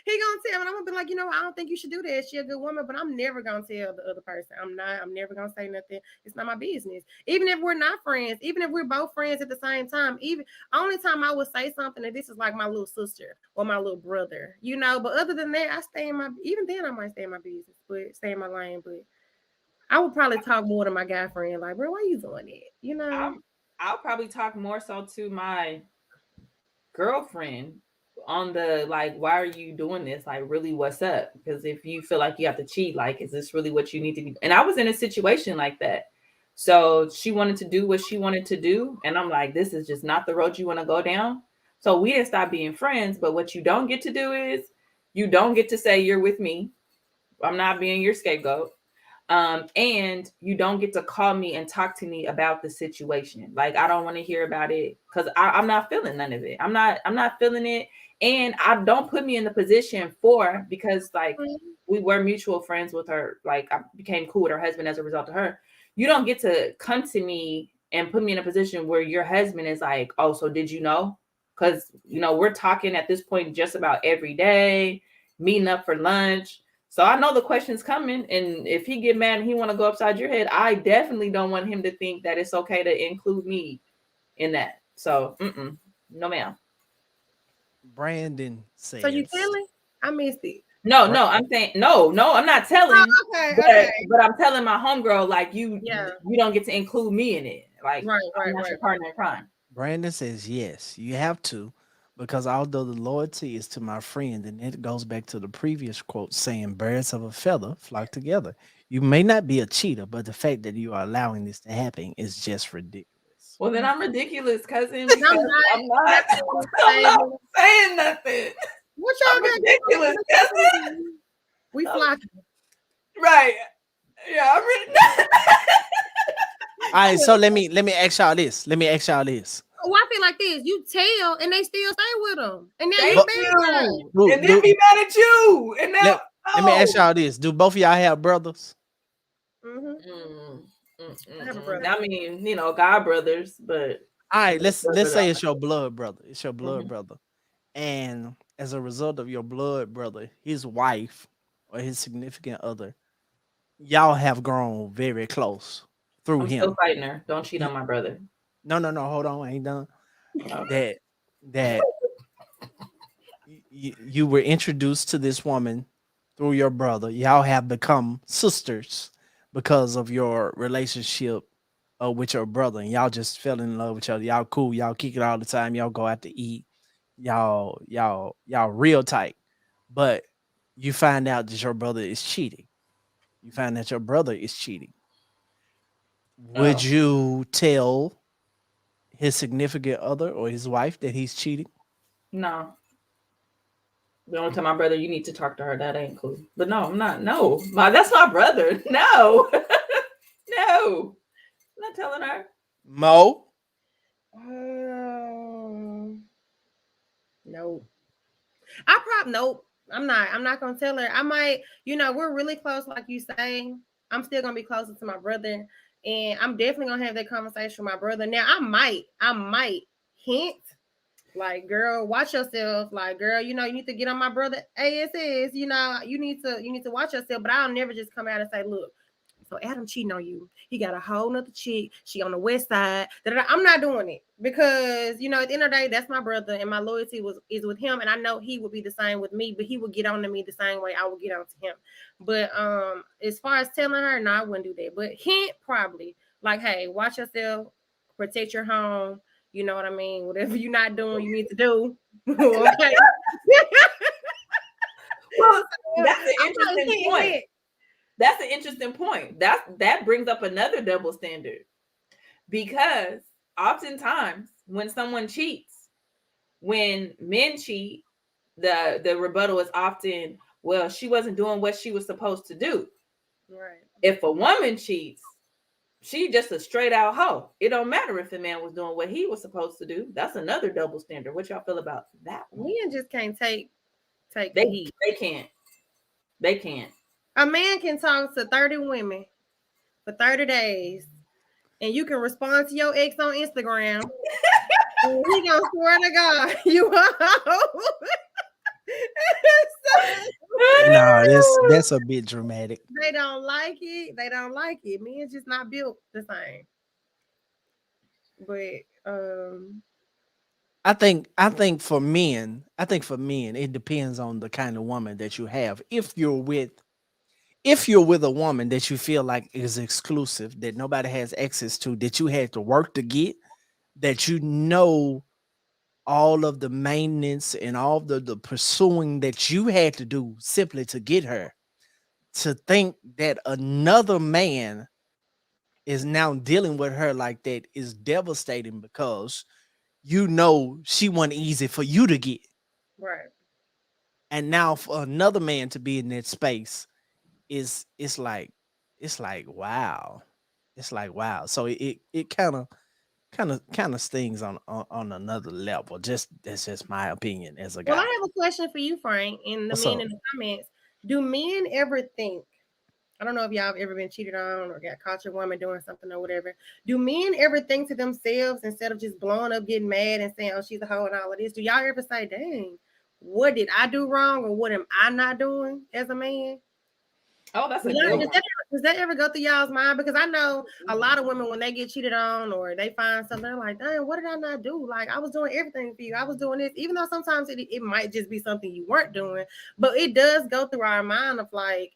he gonna tell me, and I'm gonna be like, you know, I don't think you should do that. She a good woman, but I'm never gonna tell the other person. I'm never gonna say nothing. It's not my business. Even if we're not friends, even if we're both friends at the same time, even only time I would say something that this is like my little sister or my little brother, you know. But other than that, I stay in my even then I might stay in my business, but stay in my lane. But I would probably talk more to my guy friend, like, bro, why you doing it? You know. I'll probably talk more so to my girlfriend on the like, why are you doing this? Like, really, what's up? Because if you feel like you have to cheat, like, is this really what you need to be? And I was in a situation like that. So she wanted to do what she wanted to do. And I'm like, this is just not the road you want to go down. So we didn't stop being friends. But what you don't get to do is you don't get to say you're with me. I'm not being your scapegoat. And you don't get to call me and talk to me about the situation. Like, I don't want to hear about it because I'm not feeling none of it. I'm not feeling it. And I don't put me in the position because like we were mutual friends with her. Like, I became cool with her husband as a result of her. You don't get to come to me and put me in a position where your husband is like, oh, so did you know? Because, you know, we're talking at this point just about every day, meeting up for lunch. So I know the question's coming, and if he get mad and he want to go upside your head, I definitely don't want him to think that it's okay to include me in that. So, no, ma'am. Brandon says. So you telling? I missed it. No, I'm saying no, I'm not telling. Oh, okay. But I'm telling my homegirl, like, you don't get to include me in it. Like, I'm not your partner in crime. Brandon says yes, you have to. Because although the loyalty is to my friend, and it goes back to the previous quote saying birds of a feather flock together. You may not be a cheater, but the fact that you are allowing this to happen is just ridiculous. Well, then I'm ridiculous, cousin. I'm not saying nothing. What y'all got? Ridiculous, cousin. We flocking. Right. Yeah, I'm ridiculous. All right, so let me ask y'all this. Oh, I feel like this. You tell, and they still stay with them, and then and then be mad at you. And now, let me ask y'all this: do both of y'all have brothers? I have a brother. I mean, you know, God brothers, but all right, let's say it's your blood brother. It's your blood brother, and as a result of your blood brother, his wife or his significant other, y'all have grown very close through I'm still him. fighting her. Don't cheat You, on my brother. no, no, no. Hold on, I ain't done. Okay. That you were introduced to this woman through your brother. Y'all have become sisters because of your relationship with your brother, and y'all just fell in love with each other. Y'all cool. Y'all kick it all the time. Y'all go out to eat. Y'all real tight. But you find out that your brother is cheating. You find that your brother is cheating. Would Oh you tell his significant other or his wife that he's cheating? no. Don't tell my brother you need to talk to her. That ain't cool. But no, I'm not. No, that's my brother. No, no, I'm not telling her. Mo? Nope. I probably nope. I'm not. I'm not gonna tell her. I might. We're really close, like you say. I'm still gonna be closer to my brother, and I'm definitely gonna have that conversation with my brother. Now, I might hint, like, girl, watch yourself. Like, girl, you need to get on my brother ASS. You need to watch yourself. But I'll never just come out and say, look. So Adam cheating on you. He got a whole nother chick. She on the west side. Da-da-da. I'm not doing it because at the end of the day, that's my brother, and my loyalty is with him. And I know he would be the same with me, but he would get on to me the same way I would get on to him. But as far as telling her, no, I wouldn't do that. But hint probably like, hey, watch yourself, protect your home. You know what I mean? Whatever you're not doing, you need to do. Okay. Well, that's an I'm not interesting saying point. that. That's an interesting point. That brings up another double standard because oftentimes when someone cheats, when men cheat, the rebuttal is often, well, she wasn't doing what she was supposed to do. Right. If a woman cheats, she just a straight out hoe. It don't matter if the man was doing what he was supposed to do. That's another double standard. What y'all feel about that one? Men just can't take the They heat. they can't. They can't. A man can talk to 30 women for 30 days, and you can respond to your ex on Instagram. And he gonna swear to God, you are. No, that's a bit dramatic. They don't like it. They don't like it. Men just not built the same. But I think for men, it depends on the kind of woman that you have. If you're with a woman that you feel like is exclusive, that nobody has access to, that you had to work to get, that all of the maintenance and all the pursuing that you had to do simply to get her, to think that another man is now dealing with her like that is devastating because she wasn't easy for you to get. right. And now for another man to be in that space is it's like wow. It's like wow. So it kind of stings on another level. Just that's just my opinion as a Well, I guy. have a question for you, Frank, and the What's men up? in the comments. Do men ever think? I don't know if y'all have ever been cheated on or got caught your woman doing something or whatever. Do men ever think to themselves instead of just blowing up, getting mad, and saying, "Oh, she's a hoe" and all of this? Do y'all ever say, "Dang, what did I do wrong, or what am I not doing as a man?" Oh, that's a Does good that, one. does that ever go through y'all's mind? Because I know a lot of women when they get cheated on or they find something, they're like, "Dang, what did I not do? Like I was doing everything for you. I was doing this." Even though sometimes it might just be something you weren't doing, but it does go through our mind of like,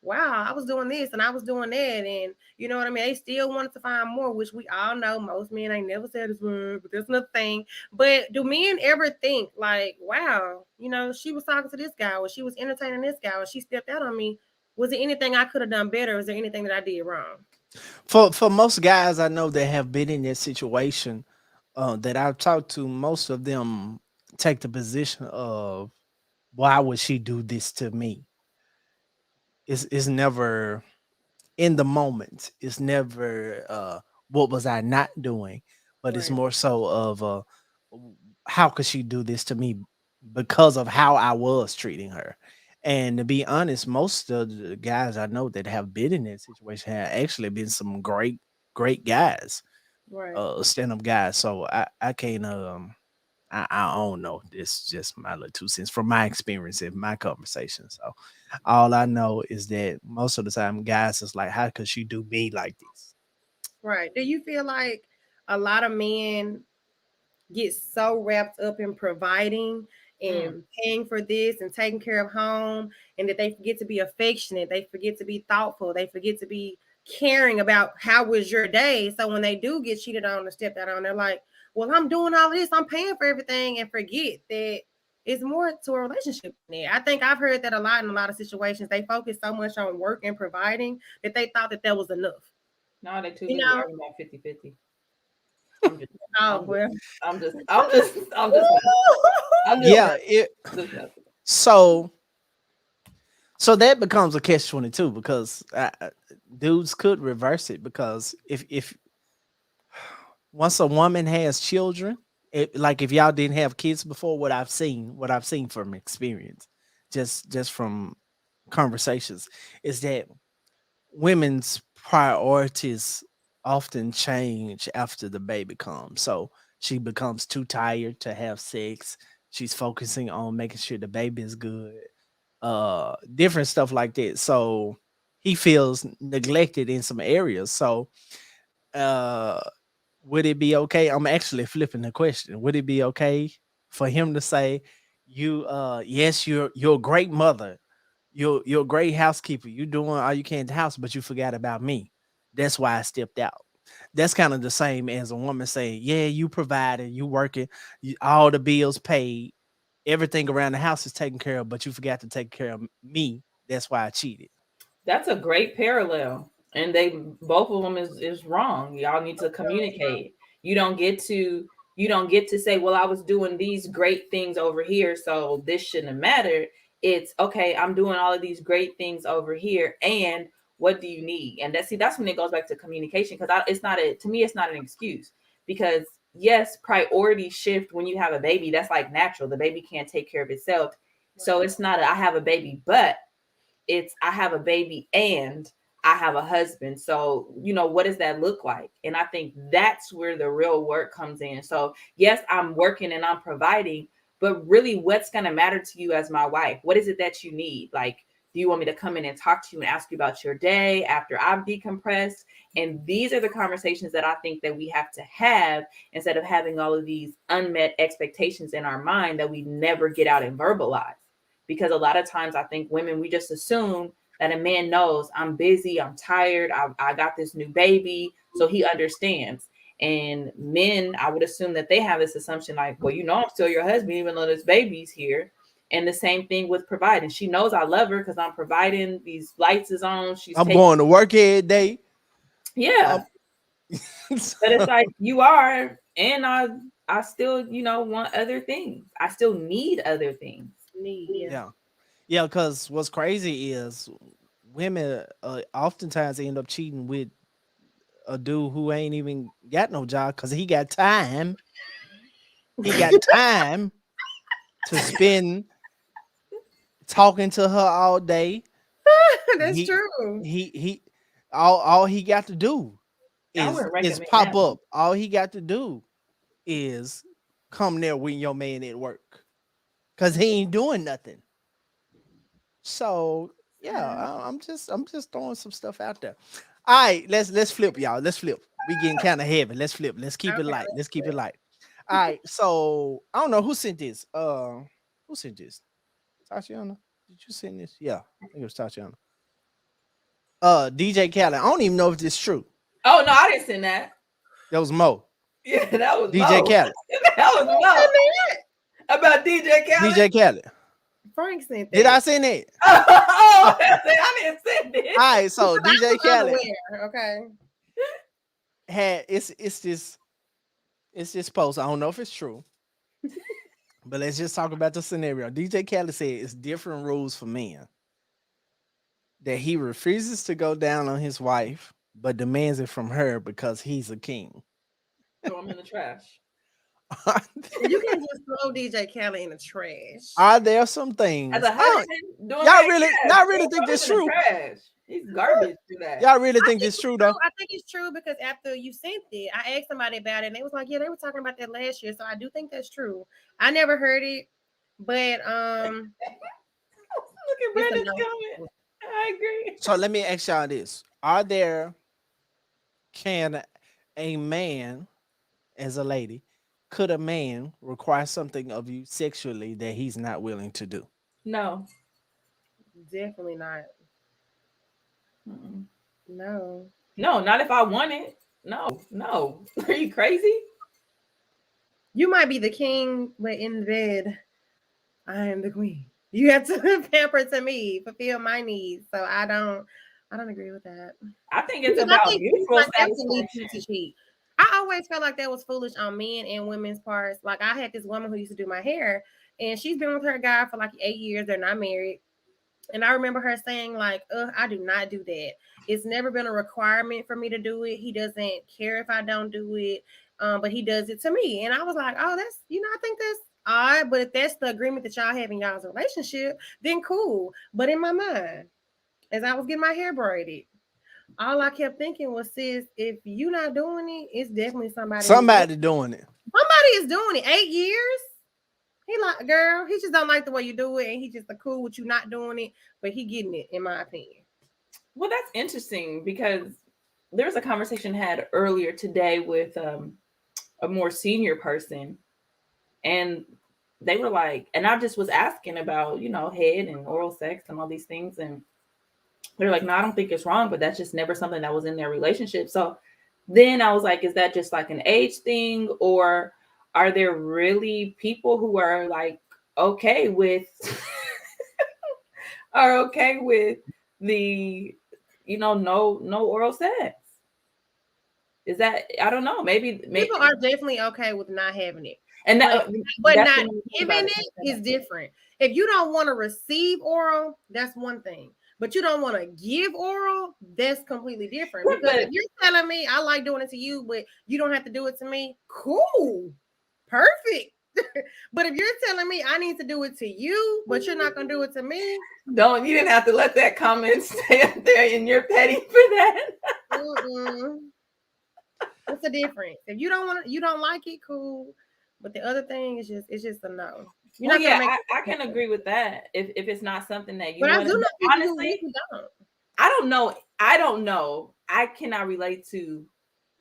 wow, I was doing this and I was doing that. And you know what I mean? They still wanted to find more, which we all know most men ain't never satisfied, but that's another thing. But do men ever think like, wow, she was talking to this guy or she was entertaining this guy or she stepped out on me? Was there anything I could have done better? Was there anything that I did wrong? For most guys I know that have been in that situation, that I've talked to, most of them take the position of why would she do this to me? It's never in the moment. It's never what was I not doing, but it's Right. more so of how could she do this to me because of how I was treating her. And to be honest, most of the guys I know that have been in that situation have actually been some great guys, Right. stand up guys. So I can't I don't know. This is just my little 2 cents from my experience in my conversation. So all I know is that most of the time guys is like, how could she do me like this? Right. Do you feel like a lot of men get so wrapped up in providing Mm. and paying for this and taking care of home, and that they forget to be affectionate, they forget to be thoughtful, they forget to be caring about how was your day? So when they do get cheated on or stepped out on, they're like, well, I'm doing all of this, I'm paying for everything, and forget that it's more to a relationship than that. I think I've heard that a lot in a lot of situations. They focus so much on work and providing that they thought that that was enough. No, they too You busy know? arguing about 50-50. I'm just, Oh I'm just, well. I'm just, Yeah, just messing. so that becomes a catch 22 because dudes could reverse it because if once a woman has children, like if y'all didn't have kids before, what I've seen from experience, just from conversations, is that women's priorities often change after the baby comes. So she becomes too tired to have sex. She's focusing on making sure the baby is good, different stuff like that. So he feels neglected in some areas. So uh would it be okay? I'm actually flipping the question. Would it be okay for him to say, "You, yes, you're a great mother, you're a great housekeeper, you're doing all you can in the house, but you forgot about me. That's why I stepped out." That's kind of the same as a woman saying, "Yeah, you provided, you working, all the bills paid, everything around the house is taken care of, but you forgot to take care of me. That's why I cheated." That's a great parallel. And they both of them is wrong. Y'all need to communicate. You don't get to say, well, I was doing these great things over here, so this shouldn't have mattered. It's okay, I'm doing all of these great things over here, and what do you need? And that's when it goes back to communication, because it's not a to me, it's not an excuse. Because yes, priorities shift when you have a baby. That's like natural. The baby can't take care of itself. So it's not I have a baby, but it's I have a baby and I have a husband. So, what does that look like? And I think that's where the real work comes in. So, yes, I'm working and I'm providing, but really what's going to matter to you as my wife? What is it that you need? Like, do you want me to come in and talk to you and ask you about your day after I've decompressed? And these are the conversations that I think that we have to have instead of having all of these unmet expectations in our mind that we never get out and verbalize. Because a lot of times I think women, we just assume that a man knows I'm busy, I'm tired, I got this new baby, so he understands. And men, I would assume that they have this assumption like, well, I'm still your husband, even though this baby's here. And the same thing with providing. She knows I love her because I'm providing. These lights is on. She's I'm taking. going to work every day. Yeah, but it's like you are, and I still want other things. I still need other things. Yeah. Yeah, because what's crazy is women oftentimes end up cheating with a dude who ain't even got no job because he got time. He got time to spend talking to her all day. That's He true. he all he got to do I is wouldn't recommend pop that one. up. All he got to do is come there when your man at work because he ain't doing nothing. So yeah, I'm just throwing some stuff out there. All right, let's flip, y'all. Let's flip. We getting kind of heavy. Let's flip. Let's keep it Okay, light. Let's let's keep it flip. light. All right. So I don't know who sent this. Who sent this? Tatiana. Did you send this? Yeah, I think it was Tatiana. DJ Khaled. I don't even know if this is true. Oh no, I didn't send that. That was Mo. Yeah, that was DJ Mo. Khaled. That was Mo. About DJ Khaled. DJ Khaled. Frank sent that. Did I send it? Oh, I didn't send it. All right. So Because I DJ was Khaled unaware, okay. had it's this post. I don't know if it's true. But let's just talk about the scenario. DJ Khaled said it's different rules for men. That he refuses to go down on his wife, but demands it from her because he's a king. Throw him in the trash. You can't just throw DJ Khaled in the trash. Are there some things? As a husband, doing y'all that, really- yes, y'all really don't think throw this him in the true? trash. He's garbage to that. Y'all really think I this it's true though? I think it's true because after you sent it, I asked somebody about it, and they was like, "Yeah, they were talking about that last year." So I do think that's true. I never heard it, but Look at it's a Brandon's no. comment. I agree. So let me ask y'all this: can a man, as a lady, could a man require something of you sexually that he's not willing to do? No. Definitely not. Mm-mm. No. No, not if I want it. No. Are you crazy? You might be the king, but in bed, I am the queen. You have to pamper to me, fulfill my needs. So I don't agree with that. I think it's Because I about think things mutual like that can lead you to satisfaction. cheat. I always felt like that was foolish on men and women's parts. Like I had this woman who used to do my hair, and she's been with her guy for like 8 years. They're not married. And I remember her saying, like, I do not do that. It's never been a requirement for me to do it. He doesn't care if I don't do it, but he does it to me. And I was like, oh, that's, I think that's odd. But if that's the agreement that y'all have in y'all's relationship, then cool. But in my mind, as I was getting my hair braided, all I kept thinking was, sis, if you not doing it, it's definitely Somebody doing it. Somebody is doing it. 8 years. He like, girl, he just don't like the way you do it, and he just cool with you not doing it, but he getting it, in my opinion. Well, that's interesting because there was a conversation had earlier today with a more senior person, and they were like, and I just was asking about, head and oral sex and all these things, and they're like, no, I don't think it's wrong, but that's just never something that was in their relationship. So then I was like, is that just like an age thing, or are there really people who are like okay with the no oral sex? Is that, I don't know, maybe People are definitely okay with not having it, and but that's not when we think giving about it is different. If you don't want to receive oral, that's one thing. But you don't want to give oral, that's completely different. Yeah, Because but- if you're telling me I like doing it to you, but you don't have to do it to me, cool, perfect. But if you're telling me I need to do it to you, but you're not gonna do it to me, you didn't have to let that comment stay up there, and you're petty for that. what's the difference? If you don't like it, cool. But the other thing is it's just a no. You're Well, not gonna yeah, make I can agree with that. If it's not something that you But I want do to, know people who honestly, really don't. I don't know. I cannot relate to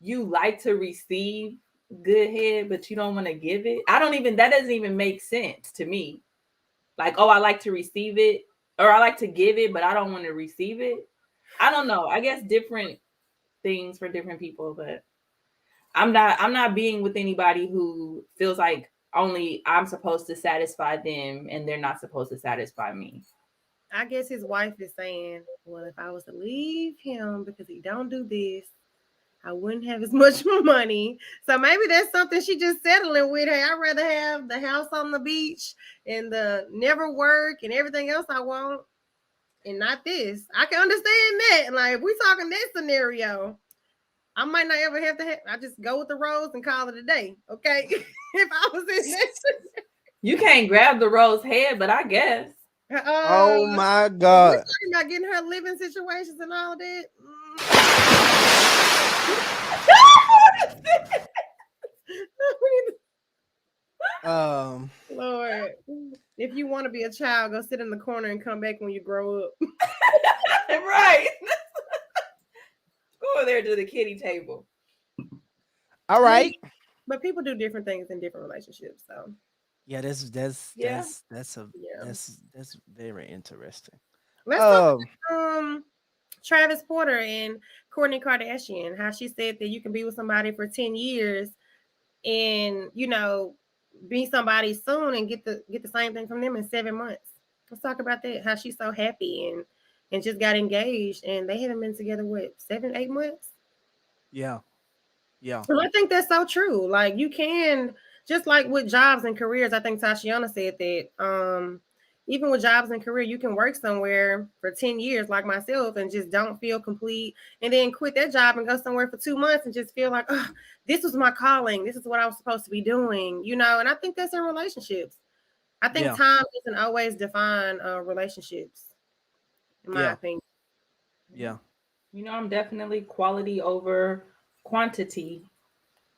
you like to receive good head, but you don't want to give it. That doesn't even make sense to me. Like, oh, I like to receive it, or I like to give it, but I don't want to receive it. I don't know. I guess different things for different people, but I'm not being with anybody who feels like only I'm supposed to satisfy them and they're not supposed to satisfy me. I guess his wife is saying, well, if I was to leave him because he don't do this, I wouldn't have as much money. So maybe that's something she just settling with. Hey, I'd rather have the house on the beach and the never work and everything else I want, and not this. I can understand that. Like, if we talking that scenario, I might not ever have to I just go with the rose and call it a day. Okay. If I was in that You can't grab the rose head, but I guess. Oh my God. We're talking about getting her living situations and all that. Lord, if you want to be a child, go sit in the corner and come back when you grow up. Right. Go over there to the kiddie table. All right. But people do different things in different relationships. So Yeah, that's Yeah. that's very interesting. let's talk about Travis Porter and Kourtney Kardashian, how she said that you can be with somebody for 10 years and be somebody soon and get the same thing from them in 7 months. Let's talk about that. How she's so happy and just got engaged and they haven't been together 7-8 months. Yeah. And I think that's so true. Like, you can, just like with jobs and careers, I think Tatiana said that even with jobs and career, you can work somewhere for 10 years like myself and just don't feel complete, and then quit that job and go somewhere for 2 months and just feel like, oh, this was my calling. This is what I was supposed to be doing, you know? And I think that's in relationships. I think Yeah. time doesn't always define relationships, in my Yeah. opinion. Yeah. You know, I'm definitely quality over quantity.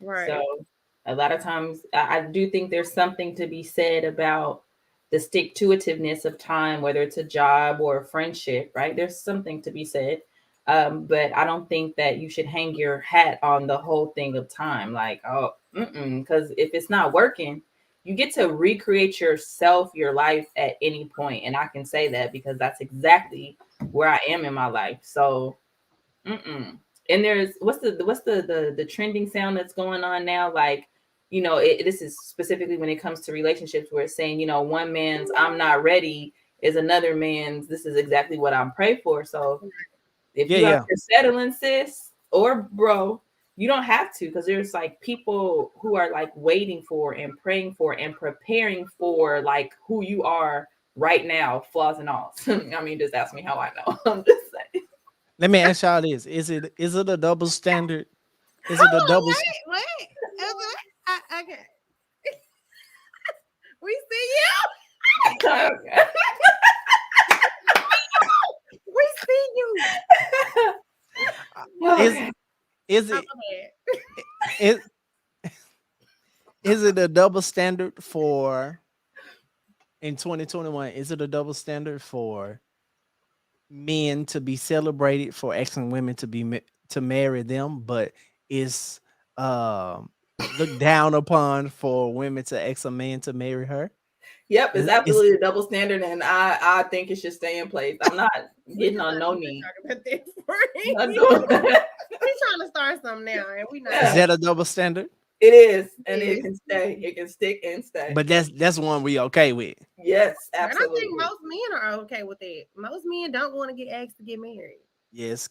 Right. So a lot of times I do think there's something to be said about the stick to itiveness of time, whether it's a job or a friendship, right? There's something to be said. But I don't think that you should hang your hat on the whole thing of time. Like, oh, because if it's not working, you get to recreate yourself, your life at any point. And I can say that because that's exactly where I am in my life. So, and there's what's the trending sound that's going on now? Like, you know, this is specifically when it comes to relationships where it's saying, you know, one man's "I'm not ready" is another man's "This is exactly what I'm praying for." So if Yeah, you yeah. out there settling, sis or bro, you don't have to, because there's like people who are like waiting for and praying for and preparing for like who you are right now, flaws and all. I mean, just ask me how I know. I'm just saying. Let me ask y'all this: is it a double standard? Is it a Hold on, double? wait. Okay. We see you. Okay. We see you. Is is Oh, it my bad. is, is it a double standard for in 2021? Is it a double standard for men to be celebrated for asking women to to marry them, but is looked down upon for women to ask a man to marry her? Yep, it's Is absolutely a double standard, and I think it should stay in place. I'm not getting on no knee. Talk about that for Not him. doing that. We trying to start something now, and we not. is that a double standard? It is, and It it is. can stay. It can stick and stay. But that's one we okay with. Yes, And I absolutely. think most men are okay with it. Most men don't want to get asked to get married. Yeah, it's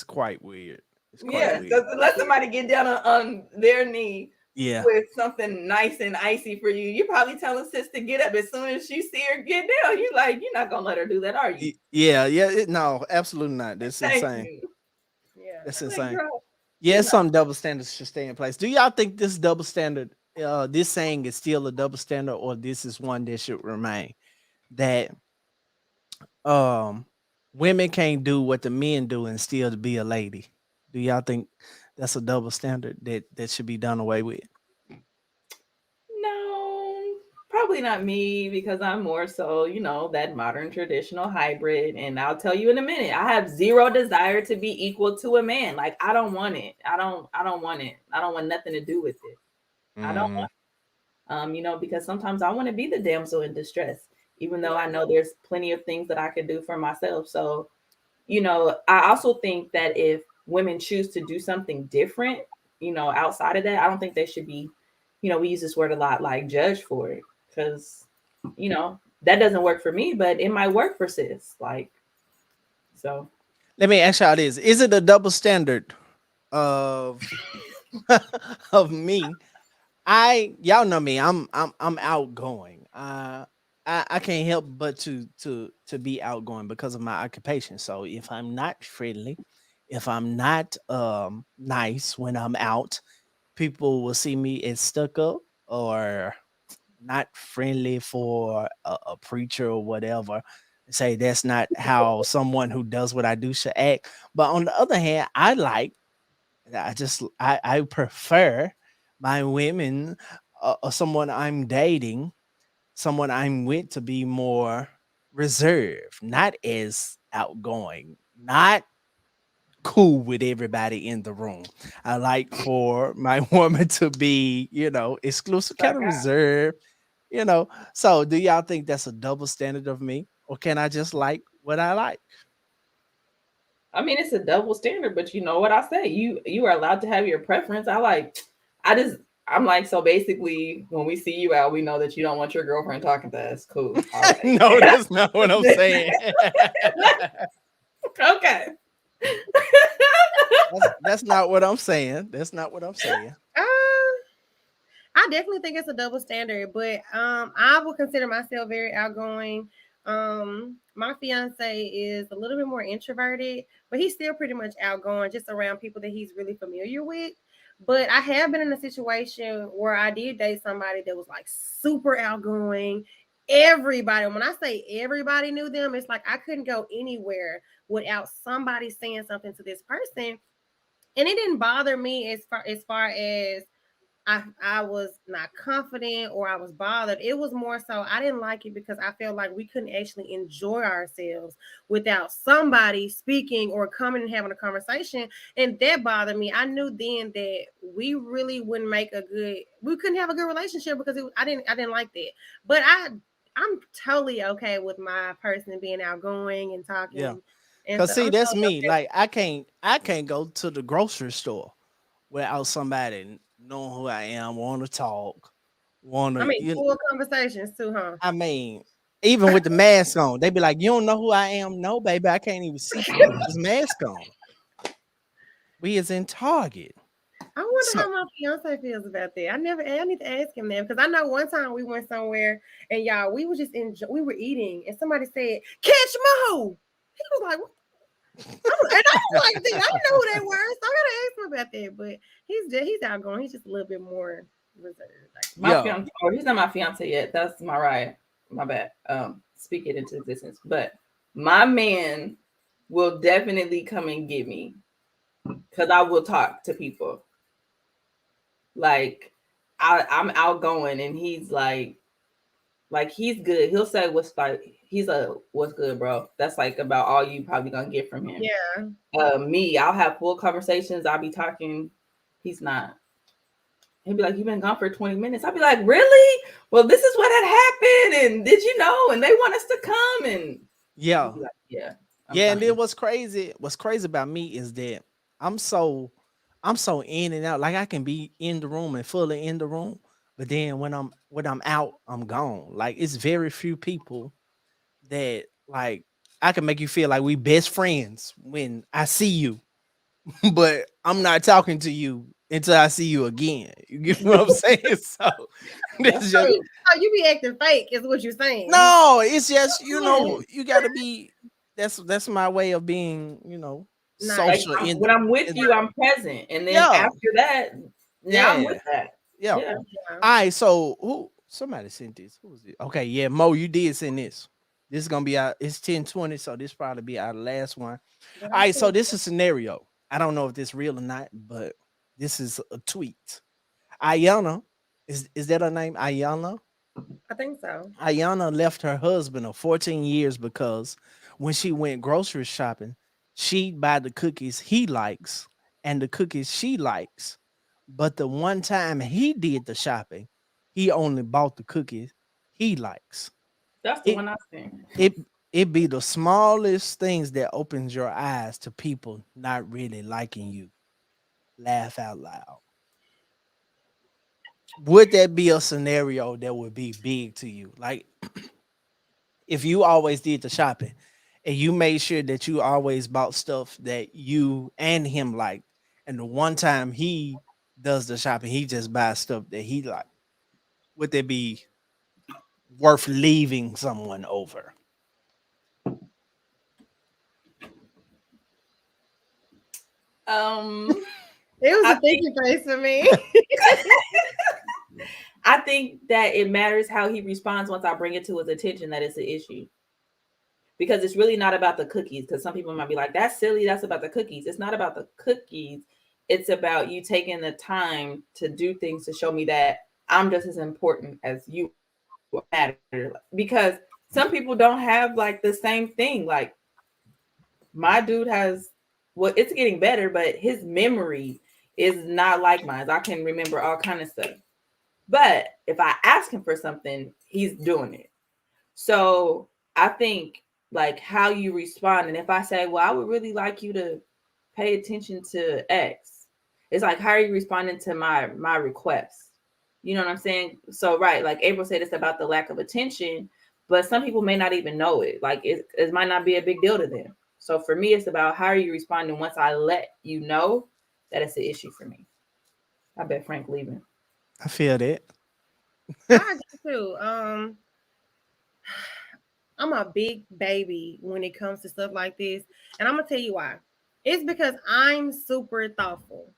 quite weird. It's quite Yeah, weird. because let somebody get down on their knee Yeah. with something nice and icy for you. You probably telling sis to get up as soon as she see her get down. You like, you're not gonna let her do that, are you? Yeah, no, absolutely not. That's Thank insane. you. Yeah. That's Like, insane. girl, Yeah, you some double standards should stay in place. Do y'all think this double standard, this saying is still a double standard, or this is one that should remain? That um women can't do what the men do and still be a lady. Do y'all think that's a double standard that should be done away with? No, probably not me, because I'm more so, you know, that modern traditional hybrid. And I'll tell you in a minute, I have zero desire to be equal to a man. Like, I don't want it. I don't want it. I don't want nothing to do with it. I don't want you know, because sometimes I want to be the damsel in distress, even though I know there's plenty of things that I could do for myself. So, you know, I also think that if women choose to do something different, you know, outside of that, I don't think they should be, you know, we use this word a lot, like judged for it, because, you know, that doesn't work for me, but it might work for sis. Like, so. Let me ask y'all this: is it a double standard of of me? Y'all know me. I'm outgoing. I can't help but to be outgoing because of my occupation. So if I'm not friendly, if I'm not nice when I'm out, people will see me as stuck up or not friendly for a preacher or whatever. Say that's not how someone who does what I do should act. But on the other hand, I prefer my women or someone I'm dating, someone I'm with to be more reserved, not as outgoing, not cool with everybody in the room. I like for my woman to be, exclusive, kind of reserved, So do y'all think that's a double standard of me? Or can I just like what I like? I mean, it's a double standard, but you know what I say? You are allowed to have your preference. I'm like, so basically, when we see you out, we know that you don't want your girlfriend talking to us. Cool. All right. No, that's not what I'm saying. Okay. That's not what I'm saying. That's not what I'm saying. I definitely think it's a double standard, but I will consider myself very outgoing. My fiance is a little bit more introverted, but he's still pretty much outgoing, just around people that he's really familiar with. But I have been in a situation where I did date somebody that was like super outgoing. Everybody, when I say everybody knew them, it's like I couldn't go anywhere without somebody saying something to this person. And it didn't bother me as far as I was not confident or I was bothered. It was more so I didn't like it because I felt like we couldn't actually enjoy ourselves without somebody speaking or coming and having a conversation. And that bothered me. I knew then that we really wouldn't make we couldn't have a good relationship because I didn't like that. But I'm totally okay with my person being outgoing and talking. Yeah. And Cause so see, I'm that's totally me. okay. Like I can't go to the grocery store without somebody knowing who I am, want to talk, want I to mean, full conversations too, huh? I mean, even with the mask on, they be like, "You don't know who I am." No, baby, I can't even see you with this mask on. We is in Target. I wonder So how my fiance feels about that. I need to ask him that because I know one time we went somewhere and y'all, we were just we were eating and somebody said, "Catch Mo." He was like, "What?" And I was like, "Dude, I didn't know who they were." So I gotta ask him about that. But he's outgoing. He's just a little bit more reserved. My yeah, fiance, oh, he's not my fiance yet. That's Mariah. My bad. Speak it into existence. But my man will definitely come and get me because I will talk to people. Like I'm outgoing, and he's like he's good. He'll say what's like. He's a what's good, bro. That's like about all you probably gonna get from him. Yeah. Me, I'll have full conversations. I'll be talking. He's not. He'd be like, "You've been gone for 20 minutes." I'd be like, "Really? Well, this is what had happened, and did you know? And they want us to come." And yeah, he'd be like, "Yeah, I'm yeah. And then fine." what's crazy about me is that I'm so I'm so in and out. Like I can be in the room and fully in the room, but then when I'm out, I'm gone. Like it's very few people that like I can make you feel like we best friends when I see you, but I'm not talking to you until I see you again. You get what I'm saying? So this That's is just true. Oh, you be acting fake, is what you're saying. no, it's just Yeah. you gotta be that's my way of being, Nice. Like social in when I'm with in you, I'm present, and then yeah, after that, now I'm with yeah, that. yeah. All Yeah. Yeah. right, so who somebody sent this. Who was it? Okay, yeah, Mo, you did send this. This is gonna be out, it's 10:20, so this probably be our last one. But All I right, so see. this is a scenario. I don't know if this real or not, but this is a tweet. Ayana, is that her name? Ayana? I think so. Ayana left her husband of 14 years because when she went grocery shopping, she'd buy the cookies he likes and the cookies she likes. But the one time he did the shopping, he only bought the cookies he likes. That's the It one I seen. it it be the smallest things that opens your eyes to people not really liking you. Laugh out loud. Would that be a scenario that would be big to you? Like if you always did the shopping and you made sure that you always bought stuff that you and him liked, and the one time he does the shopping, he just buys stuff that he like. Would that be worth leaving someone over? Um, It was I a thinking face for me. I think that it matters how he responds once I bring it to his attention that it's an issue. Because it's really not about the cookies. Because some people might be like, "That's silly. That's about the cookies." It's not about the cookies. It's about you taking the time to do things to show me that I'm just as important as you matter. Because some people don't have like the same thing. Like my dude has, well, it's getting better, but his memory is not like mine. I can remember all kind of stuff. But if I ask him for something, he's doing it. So I think like how you respond. And if I say, "Well, I would really like you to pay attention to X," it's like, how are you responding to my request? You know what I'm saying? So right, like April said, it's about the lack of attention, but some people may not even know it. Like it might not be a big deal to them. So for me, it's about how are you responding once I let you know that it's an issue for me. I bet Frank leaving. I feel that. I agree too. I'm a big baby when it comes to stuff like this. And I'm gonna tell you why. It's because I'm super thoughtful.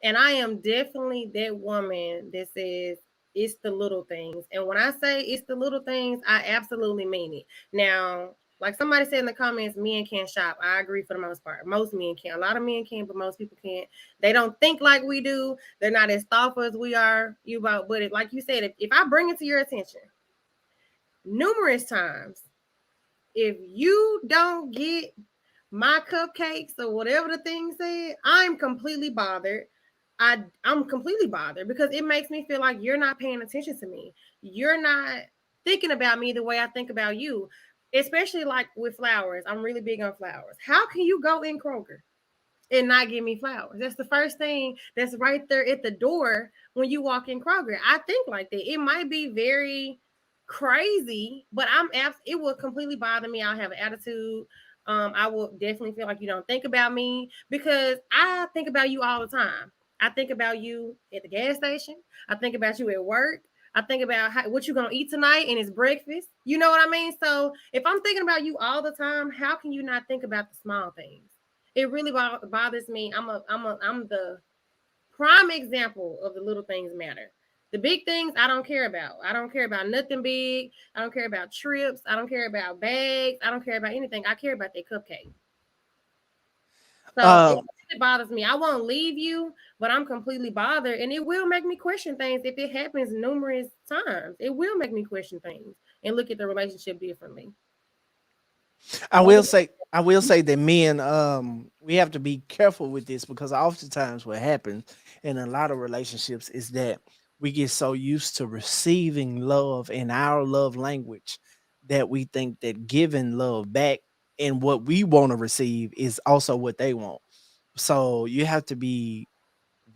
And I am definitely that woman that says it's the little things. And when I say it's the little things, I absolutely mean it. Now, like somebody said in the comments, men can't shop. I agree for the most part. Most men can. A lot of men can, but most people can't. They don't think like we do. They're not as thoughtful as we are. You about, but it, like you said, if I bring it to your attention numerous times, if you don't get my cupcakes or whatever the thing said, I'm completely bothered. I'm completely bothered because it makes me feel like you're not paying attention to me. You're not thinking about me the way I think about you, especially like with flowers. I'm really big on flowers. How can you go in Kroger and not give me flowers? That's the first thing that's right there at the door when you walk in Kroger. I think like that. It might be very crazy, but it will completely bother me. I'll have an attitude. I will definitely feel like you don't think about me because I think about you all the time. I think about you at the gas station. I think about you at work. I think about what you're gonna eat tonight and it's breakfast. You know what I mean? So if I'm thinking about you all the time, how can you not think about the small things? It really bothers me. I'm the prime example of the little things matter. The big things I don't care about. I don't care about nothing big. I don't care about trips. I don't care about bags. I don't care about anything. I care about that cupcake. So it bothers me. I won't leave you, but I'm completely bothered, and it will make me question things if it happens numerous times. It will make me question things and look at the relationship differently. I will say that men we have to be careful with this because oftentimes what happens in a lot of relationships is that we get so used to receiving love in our love language that we think that giving love back and what we want to receive is also what they want. So you have to be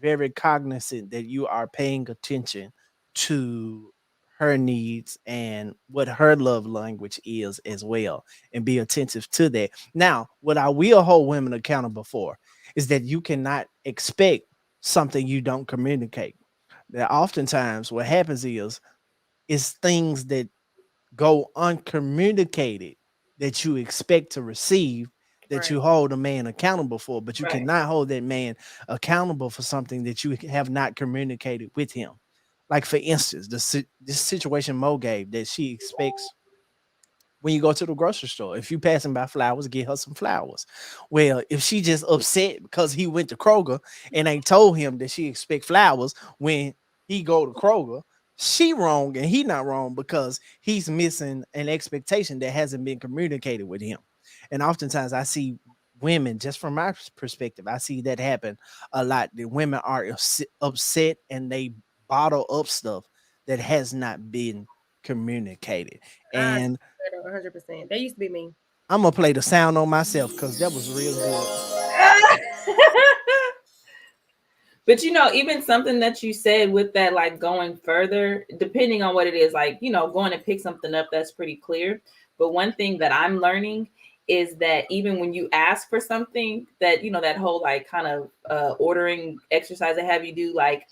very cognizant that you are paying attention to her needs and what her love language is as well, and be attentive to that. Now, what I will hold women accountable for is that you cannot expect something you don't communicate. That oftentimes what happens is things that go uncommunicated that you expect to receive, that you Right. hold a man accountable for, but you Right. cannot hold that man accountable for something that you have not communicated with him. Like for instance, this situation Mo gave that she expects when you go to the grocery store. If you passing by flowers, get her some flowers. Well, if she just upset because he went to Kroger and ain't told him that she expect flowers when he go to Kroger, she wrong and he not wrong because he's missing an expectation that hasn't been communicated with him. And oftentimes I see women, just from my perspective, I see that happen a lot. The women are upset and they bottle up stuff that has not been communicated. I And 100%. That used to be me. I'm gonna play the sound on myself because that was real good. But even something that you said with that, like going further, depending on what it is, like, going to pick something up, that's pretty clear. But one thing that I'm learning is that even when you ask for something, that, that whole like kind of ordering exercise that have you do, like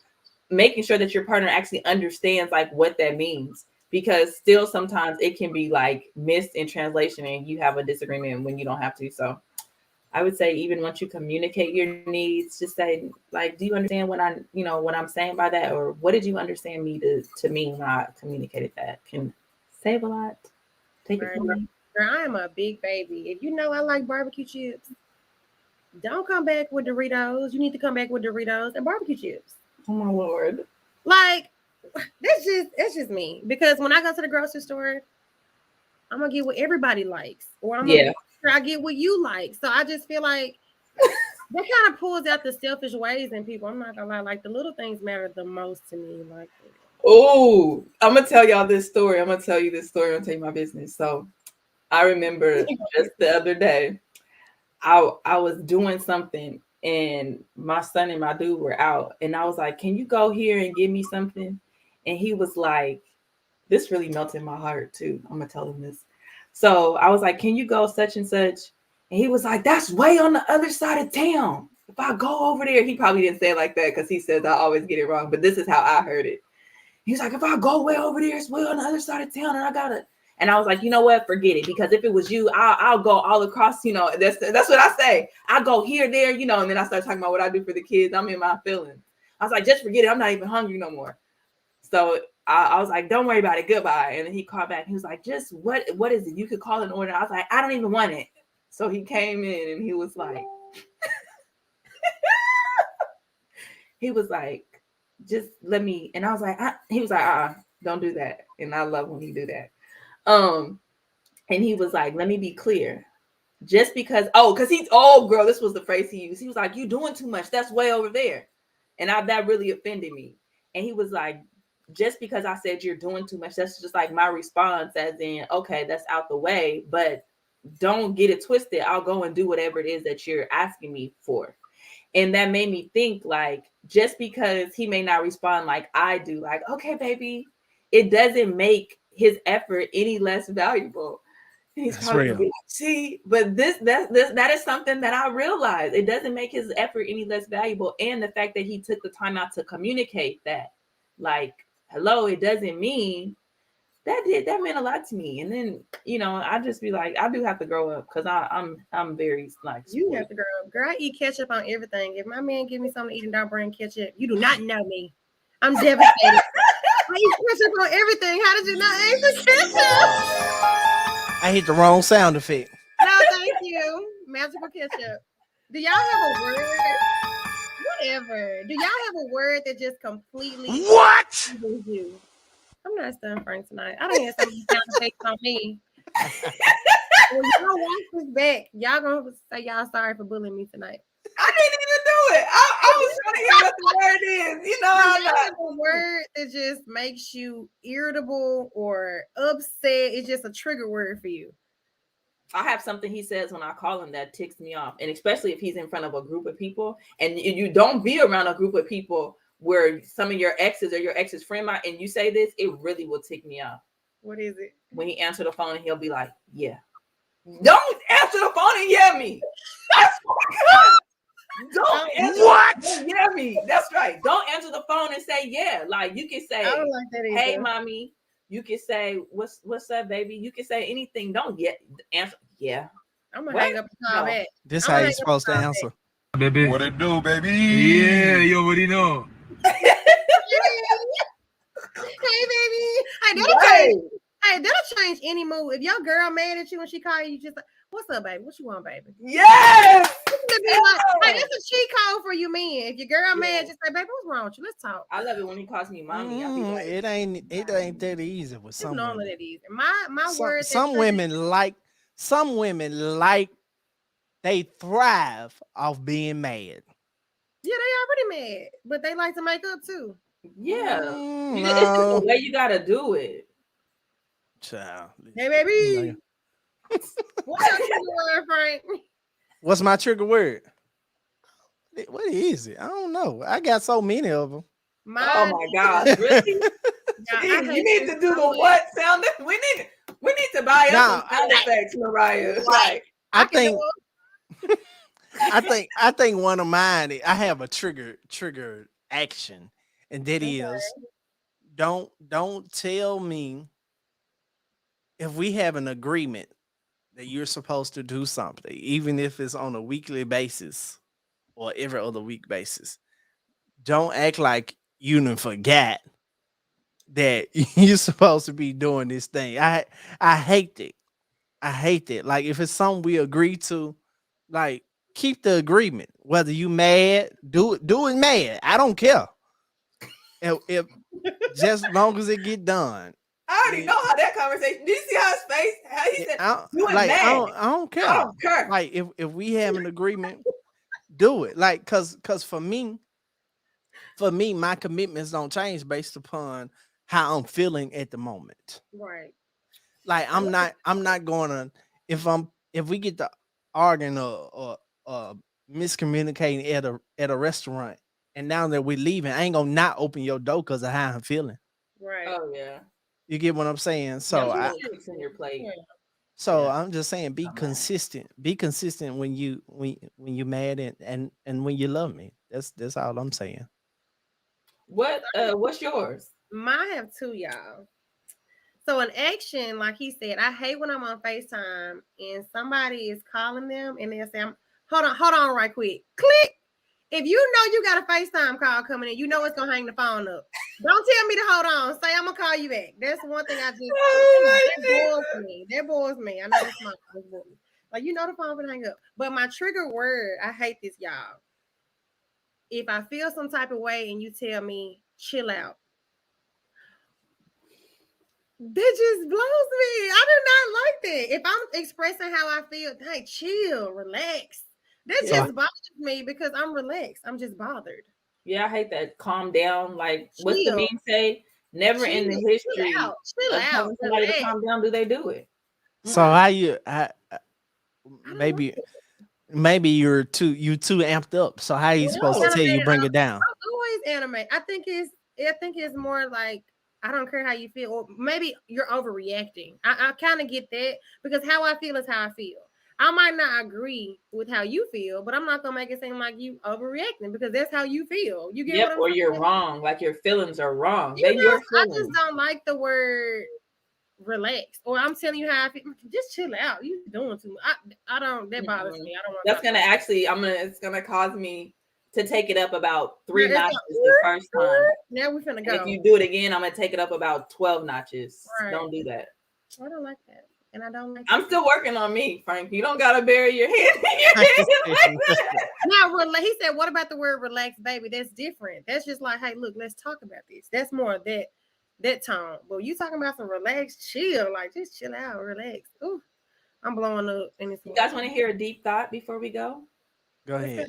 making sure that your partner actually understands like what that means. Because still sometimes it can be like missed in translation and you have a disagreement when you don't have to. So I would say even once you communicate your needs, just say like, do you understand what what I'm saying by that? Or what did you understand me to mean when I communicated that? Can save a lot. Take it from me. Girl, I am a big baby. If you know I like barbecue chips, don't come back with Doritos. You need to come back with Doritos and barbecue chips. Oh my Lord. Like that's just me. Because when I go to the grocery store, I'm gonna get what everybody likes, or I'm gonna I get what you like. So I just feel like that kind of pulls out the selfish ways in people. I'm not gonna lie, like the little things matter the most to me. Like, oh, I'm gonna tell y'all this story. I'm gonna tell you this story. I'm gonna tell you my business. So I remember just the other day, I was doing something and my son and my dude were out, and I was like, "Can you go here and give me something?" And he was like, this really melted my heart too. I'm gonna tell him this. So I was like, "Can you go such and such?" And he was like, "That's way on the other side of town. If I go over there," he probably didn't say it like that because he says I always get it wrong, but this is how I heard it. He's like, "If I go way over there, it's way on the other side of town, and I gotta And I was like, you know what? Forget it. Because if it was you, I'll go all across, that's what I say. I go here, there, and then I start talking about what I do for the kids. I'm in my feelings. I was like, just forget it. I'm not even hungry no more. So I was like, don't worry about it. Goodbye. And then he called back. He was like, just what is it? You could call an order. I was like, I don't even want it. So he came in and he was like, just let me. And I was like, he was like, don't do that. And I love when he do that. And he was like, let me be clear. Just because, girl, this was the phrase he used. He was like, you doing too much. That's way over there. And that really offended me. And he was like, just because I said you're doing too much, that's just like my response, as in, okay, that's out the way, but don't get it twisted. I'll go and do whatever it is that you're asking me for. And that made me think, like, just because he may not respond like I do, like, okay, baby, it doesn't make his effort any less valuable. And he's probably gonna be like, see, but that is something that I realized. It doesn't make his effort any less valuable. And the fact that he took the time out to communicate that, like, hello, it doesn't mean that meant a lot to me. And then, I just be like, I do have to grow up because I'm very like, you have to grow up. Girl, I eat ketchup on everything. If my man give me something to eat and don't bring ketchup, you do not know me. I'm devastated. I eat ketchup on everything. How did you not eat the ketchup? I hit the wrong sound effect. No, thank you. Magical ketchup. Do y'all have a word? Whatever. Do y'all have a word that just completely What? you? I'm not stunned, Frank, tonight. I don't hear somebody sound effects on me. When y'all watch this back, y'all gonna say y'all sorry for bullying me tonight. I didn't even do it. I was trying to hear what the word is. I have a word that just makes you irritable or upset. It's just a trigger word for you. I have something he says when I call him that ticks me off. And especially if he's in front of a group of people and you don't be around a group of people where some of your exes or your ex's friend might, and you say this, it really will tick me off. What is it? When he answers the phone and he'll be like, yeah. Don't answer the phone and yeah me. Don't answer what? Yeah me. That's right. Don't answer the phone and say yeah. Like you can say, I don't like that either. Hey mommy. You can say, what's up, baby? You can say anything. Don't answer. Yeah. I'm gonna hang up and call back. This how you supposed to answer. Baby. What it do, baby? Yeah, you already know. Hey, baby. Hey, that'll change any mood. If your girl mad at you and she call you, just like, what's up, baby? What you want, baby? Yes. Hey, that's a cheat code for you, men. If your girl mad, just say, baby, what's wrong with you? Let's talk. I love it when he calls me mommy. Like, it ain't that easy with some. It's normally that easy. My word. Some women like they thrive off being mad. Yeah, they already mad, but they like to make up too. Yeah, it's just the way you gotta do it. Child. Hey, baby. What's your trigger word, Frank? What's my trigger word? What is it? I don't know. I got so many of them. Oh my gosh, really? You need to do the what sound? We need to buy us some sound effects, Mariah. Like I think one of mine. I have a trigger action, and that is don't tell me if we have an agreement that you're supposed to do something, even if it's on a weekly basis or every other week basis. Don't act like you done forgot that you're supposed to be doing this thing. I hate it. I hate that. Like if it's something we agree to, like keep the agreement. Whether you mad, do it mad. I don't care. If just as long as it get done. I already know how that conversation. Do you see how his face? How he said, I don't care. I don't care. Like if we have an agreement, do it. Like cause for me, my commitments don't change based upon how I'm feeling at the moment. Right. Like I'm not gonna if we get to arguing or miscommunicating at a restaurant and now that we're leaving, I ain't gonna not open your door because of how I'm feeling. Right. Oh yeah. You get what I'm saying? So in your plate. So I'm just saying, be consistent. Be consistent when you mad and when you love me. That's all I'm saying. What's yours? Mine have two, y'all. So an action, like he said, I hate when I'm on FaceTime and somebody is calling them and they'll say, hold on right quick. Click. If you know you got a FaceTime call coming in, you know it's gonna hang the phone up. Don't tell me to hold on. Say I'm gonna call you back. That's one thing I just that bores me. That bores me. I know it's my like you know the phone gonna hang up. But my trigger word, I hate this, y'all. If I feel some type of way and you tell me chill out, that just blows me. I do not like that. If I'm expressing how I feel, hey, chill, relax. That Yeah. just bothers me because I'm relaxed. I'm just bothered. Yeah, I hate that. Calm down. Like, what's the Chill. meme say? Never in the Chill history out. Chill of out. telling somebody to Relax. calm down do they do it. So how you? Maybe you're too amped up. So how you supposed to tell you bring it down? I'm always animate. I think it's more like I don't care how you feel, or maybe you're overreacting. I kind of get that because how I feel is how I feel. I might not agree with how you feel, but I'm not gonna make it seem like you overreacting because that's how you feel. You get what I'm or saying? you're wrong. Like your feelings are wrong. I Your just feelings. don't like the word relax, or I'm telling you how I feel. Just chill out. You doing too much. I don't. That bothers me. I don't want. That's gonna actually. It's gonna cause me to take it up about 3 notches the first time. Now we're finna go. And if you do it again, I'm gonna take it up about 12 notches. Right. Don't do that. I don't like that. And I don't like I'm still working on me, Frank. You don't gotta bury your head in your head like that. Now, he said, what about the word relax, baby? That's different. That's just like, hey, look, let's talk about this. That's more of that tone. But you talking about some relax, chill, like just chill out, relax. Ooh, I'm blowing up. You guys want to hear a deep thought before we go? Go ahead.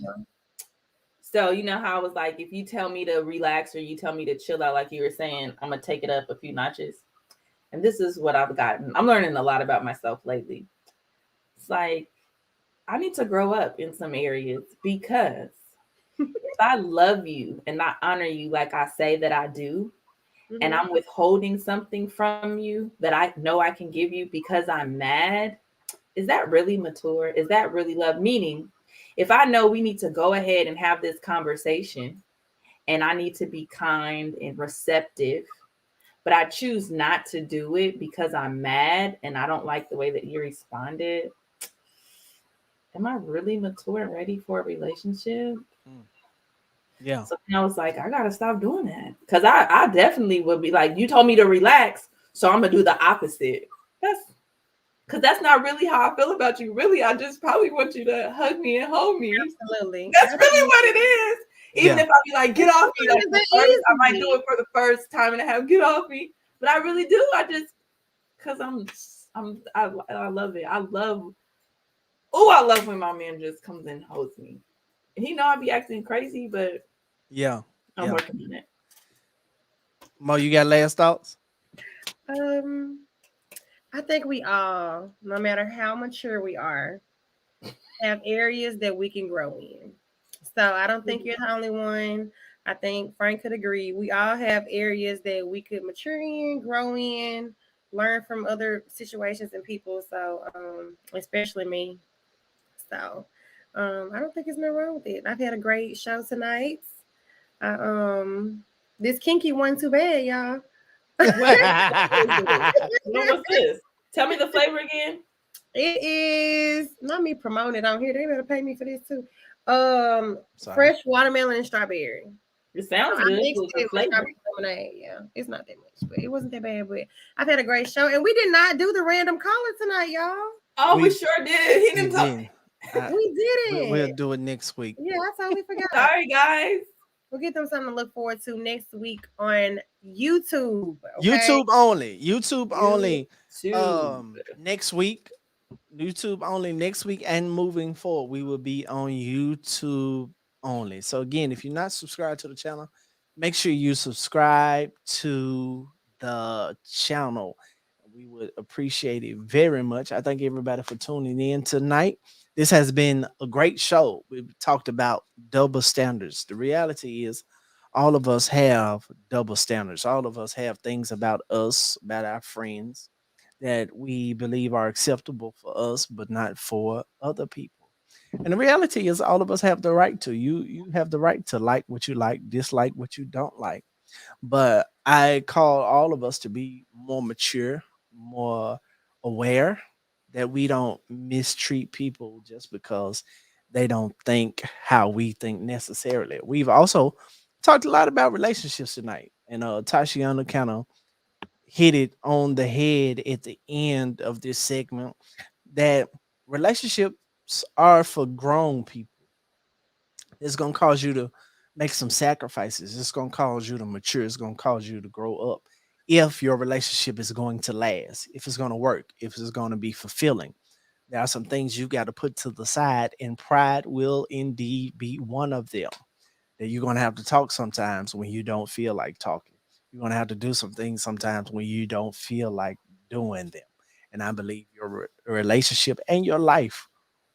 So you know how I was like, if you tell me to relax or you tell me to chill out, like you were saying, I'm gonna take it up a few notches. And this is what I've gotten. I'm learning a lot about myself lately. It's like I need to grow up in some areas because if I love you and I honor you like I say that I do, and I'm withholding something from you that I know I can give you because I'm mad, is that really mature? Is that really love? Meaning, if I know we need to go ahead and have this conversation and I need to be kind and receptive, but I choose not to do it because I'm mad and I don't like the way that you responded, am I really mature and ready for a relationship? Yeah. So I was like, I gotta stop doing that. Because I definitely would be like, you told me to relax, so I'm gonna do the opposite. That's not really how I feel about you. Really, I just probably want you to hug me and hold me. Absolutely. That's really what it is. Even if I be like, get off me, like I might do it for the first time and a half, get off me. But I really do. I just because I love it. I love when my man just comes and holds me. He know I be acting crazy, but I'm working on it. Mo, you got last thoughts? I think we all, no matter how mature we are, have areas that we can grow in. So I don't think you're the only one. I think Frank could agree. We all have areas that we could mature in, grow in, learn from other situations and people. So especially me. So I don't think there's no wrong with it. I've had a great show tonight. This kinky wasn't too bad, y'all. What's this? Tell me the flavor again. It is not me promoting it on here. They better pay me for this too. Fresh watermelon and strawberry. It sounds good. Yeah, it's not that much, but it wasn't that bad. But I've had a great show, and we did not do the random caller tonight, y'all. Oh, we sure did. He didn't talk. We did it. We'll do it next week. Yeah, I totally forgot. Sorry, guys. We'll get them something to look forward to next week on YouTube. Okay? YouTube only. Next week. YouTube only next week and moving forward, we will be on YouTube only. So again, if you're not subscribed to the channel, make sure you subscribe to the channel. We would appreciate it very much. I thank everybody for tuning in tonight. This has been a great show. We've talked about double standards. The reality is all of us have double standards. All of us have things about us, about our friends, that we believe are acceptable for us, but not for other people. And the reality is all of us have the right to. You have the right to like what you like, dislike what you don't like. But I call all of us to be more mature, more aware that we don't mistreat people just because they don't think how we think necessarily. We've also talked a lot about relationships tonight, and Tashiana kind of hit it on the head at the end of this segment that relationships are for grown people. It's going to cause you to make some sacrifices. It's going to cause you to mature. It's going to cause you to grow up if your relationship is going to last, if it's going to work, if it's going to be fulfilling. There are some things you got to put to the side, and pride will indeed be one of them. That you're going to have to talk sometimes when you don't feel like talking. You're going to have to do some things sometimes when you don't feel like doing them. And I believe your relationship and your life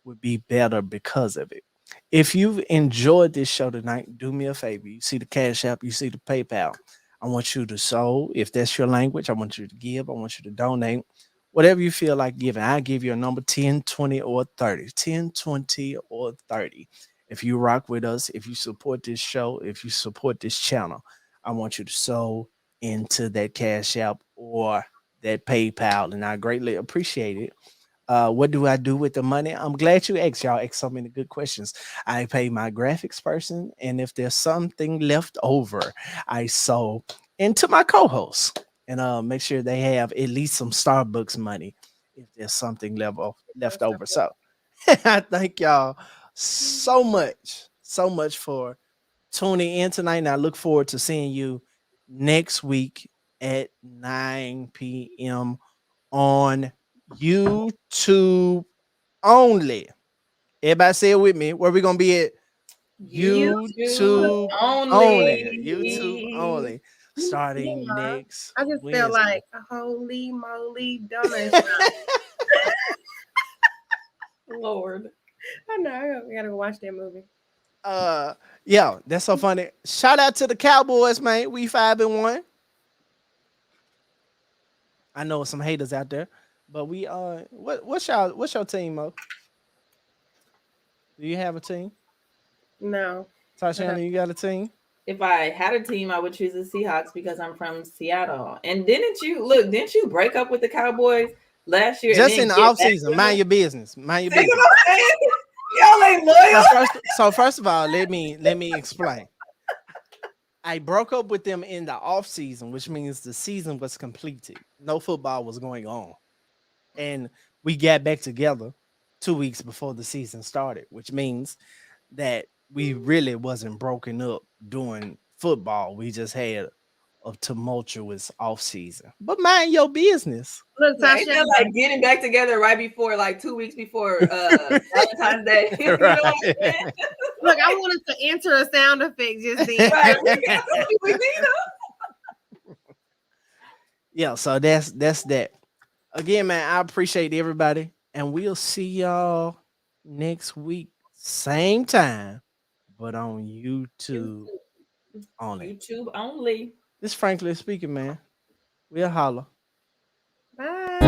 would be better because of it. If you've enjoyed this show tonight, do me a favor. You see the Cash App, you see the PayPal. I want you to sow. If that's your language, I want you to give. I want you to donate. Whatever you feel like giving. I give you a number 10, 20, or 30. 10, 20, or 30. If you rock with us, if you support this show, if you support this channel, I want you to sow into that Cash App or that PayPal, and I greatly appreciate it. What do I do with the money? I'm glad you asked. Y'all asked so many good questions. I pay my graphics person, and if there's something left over, I sow into my co-hosts, and make sure they have at least some Starbucks money if there's something left over. So I thank y'all so much for tuning in tonight, and I look forward to seeing you next week at 9 p.m. on YouTube only. Everybody say it with me. Where we gonna be at? YouTube only. YouTube only. Starting next. I just feel Wednesday. like holy moly donut. Lord. I know. I gotta go watch that movie. Yeah, that's so funny. Shout out to the Cowboys, man. We 5-1. I know some haters out there, but we what's your team, Mo? Do you have a team? No. Tatiana, you got a team? If I had a team, I would choose the Seahawks because I'm from Seattle. And didn't you break up with the Cowboys last year? Just in the off season. Mind your business. Mind your That's business. what I'm saying. Y'all ain't loyal. So first of all, let me explain. I broke up with them in the off season, which means the season was completed. No football was going on. And we got back together 2 weeks before the season started, which means that we really wasn't broken up during football. We just had a tumultuous off season. But mind your business. Look, Ain't Tasha, that like getting back together right before, like 2 weeks before Valentine's Day? You know what I'm saying? look, I wanted to enter a sound effect just then. Right. We need them. Yeah, so that's that. Again, man, I appreciate everybody, and we'll see y'all next week, same time, but on YouTube only. YouTube only. This Frankly speaking, man. We'll holler. Bye.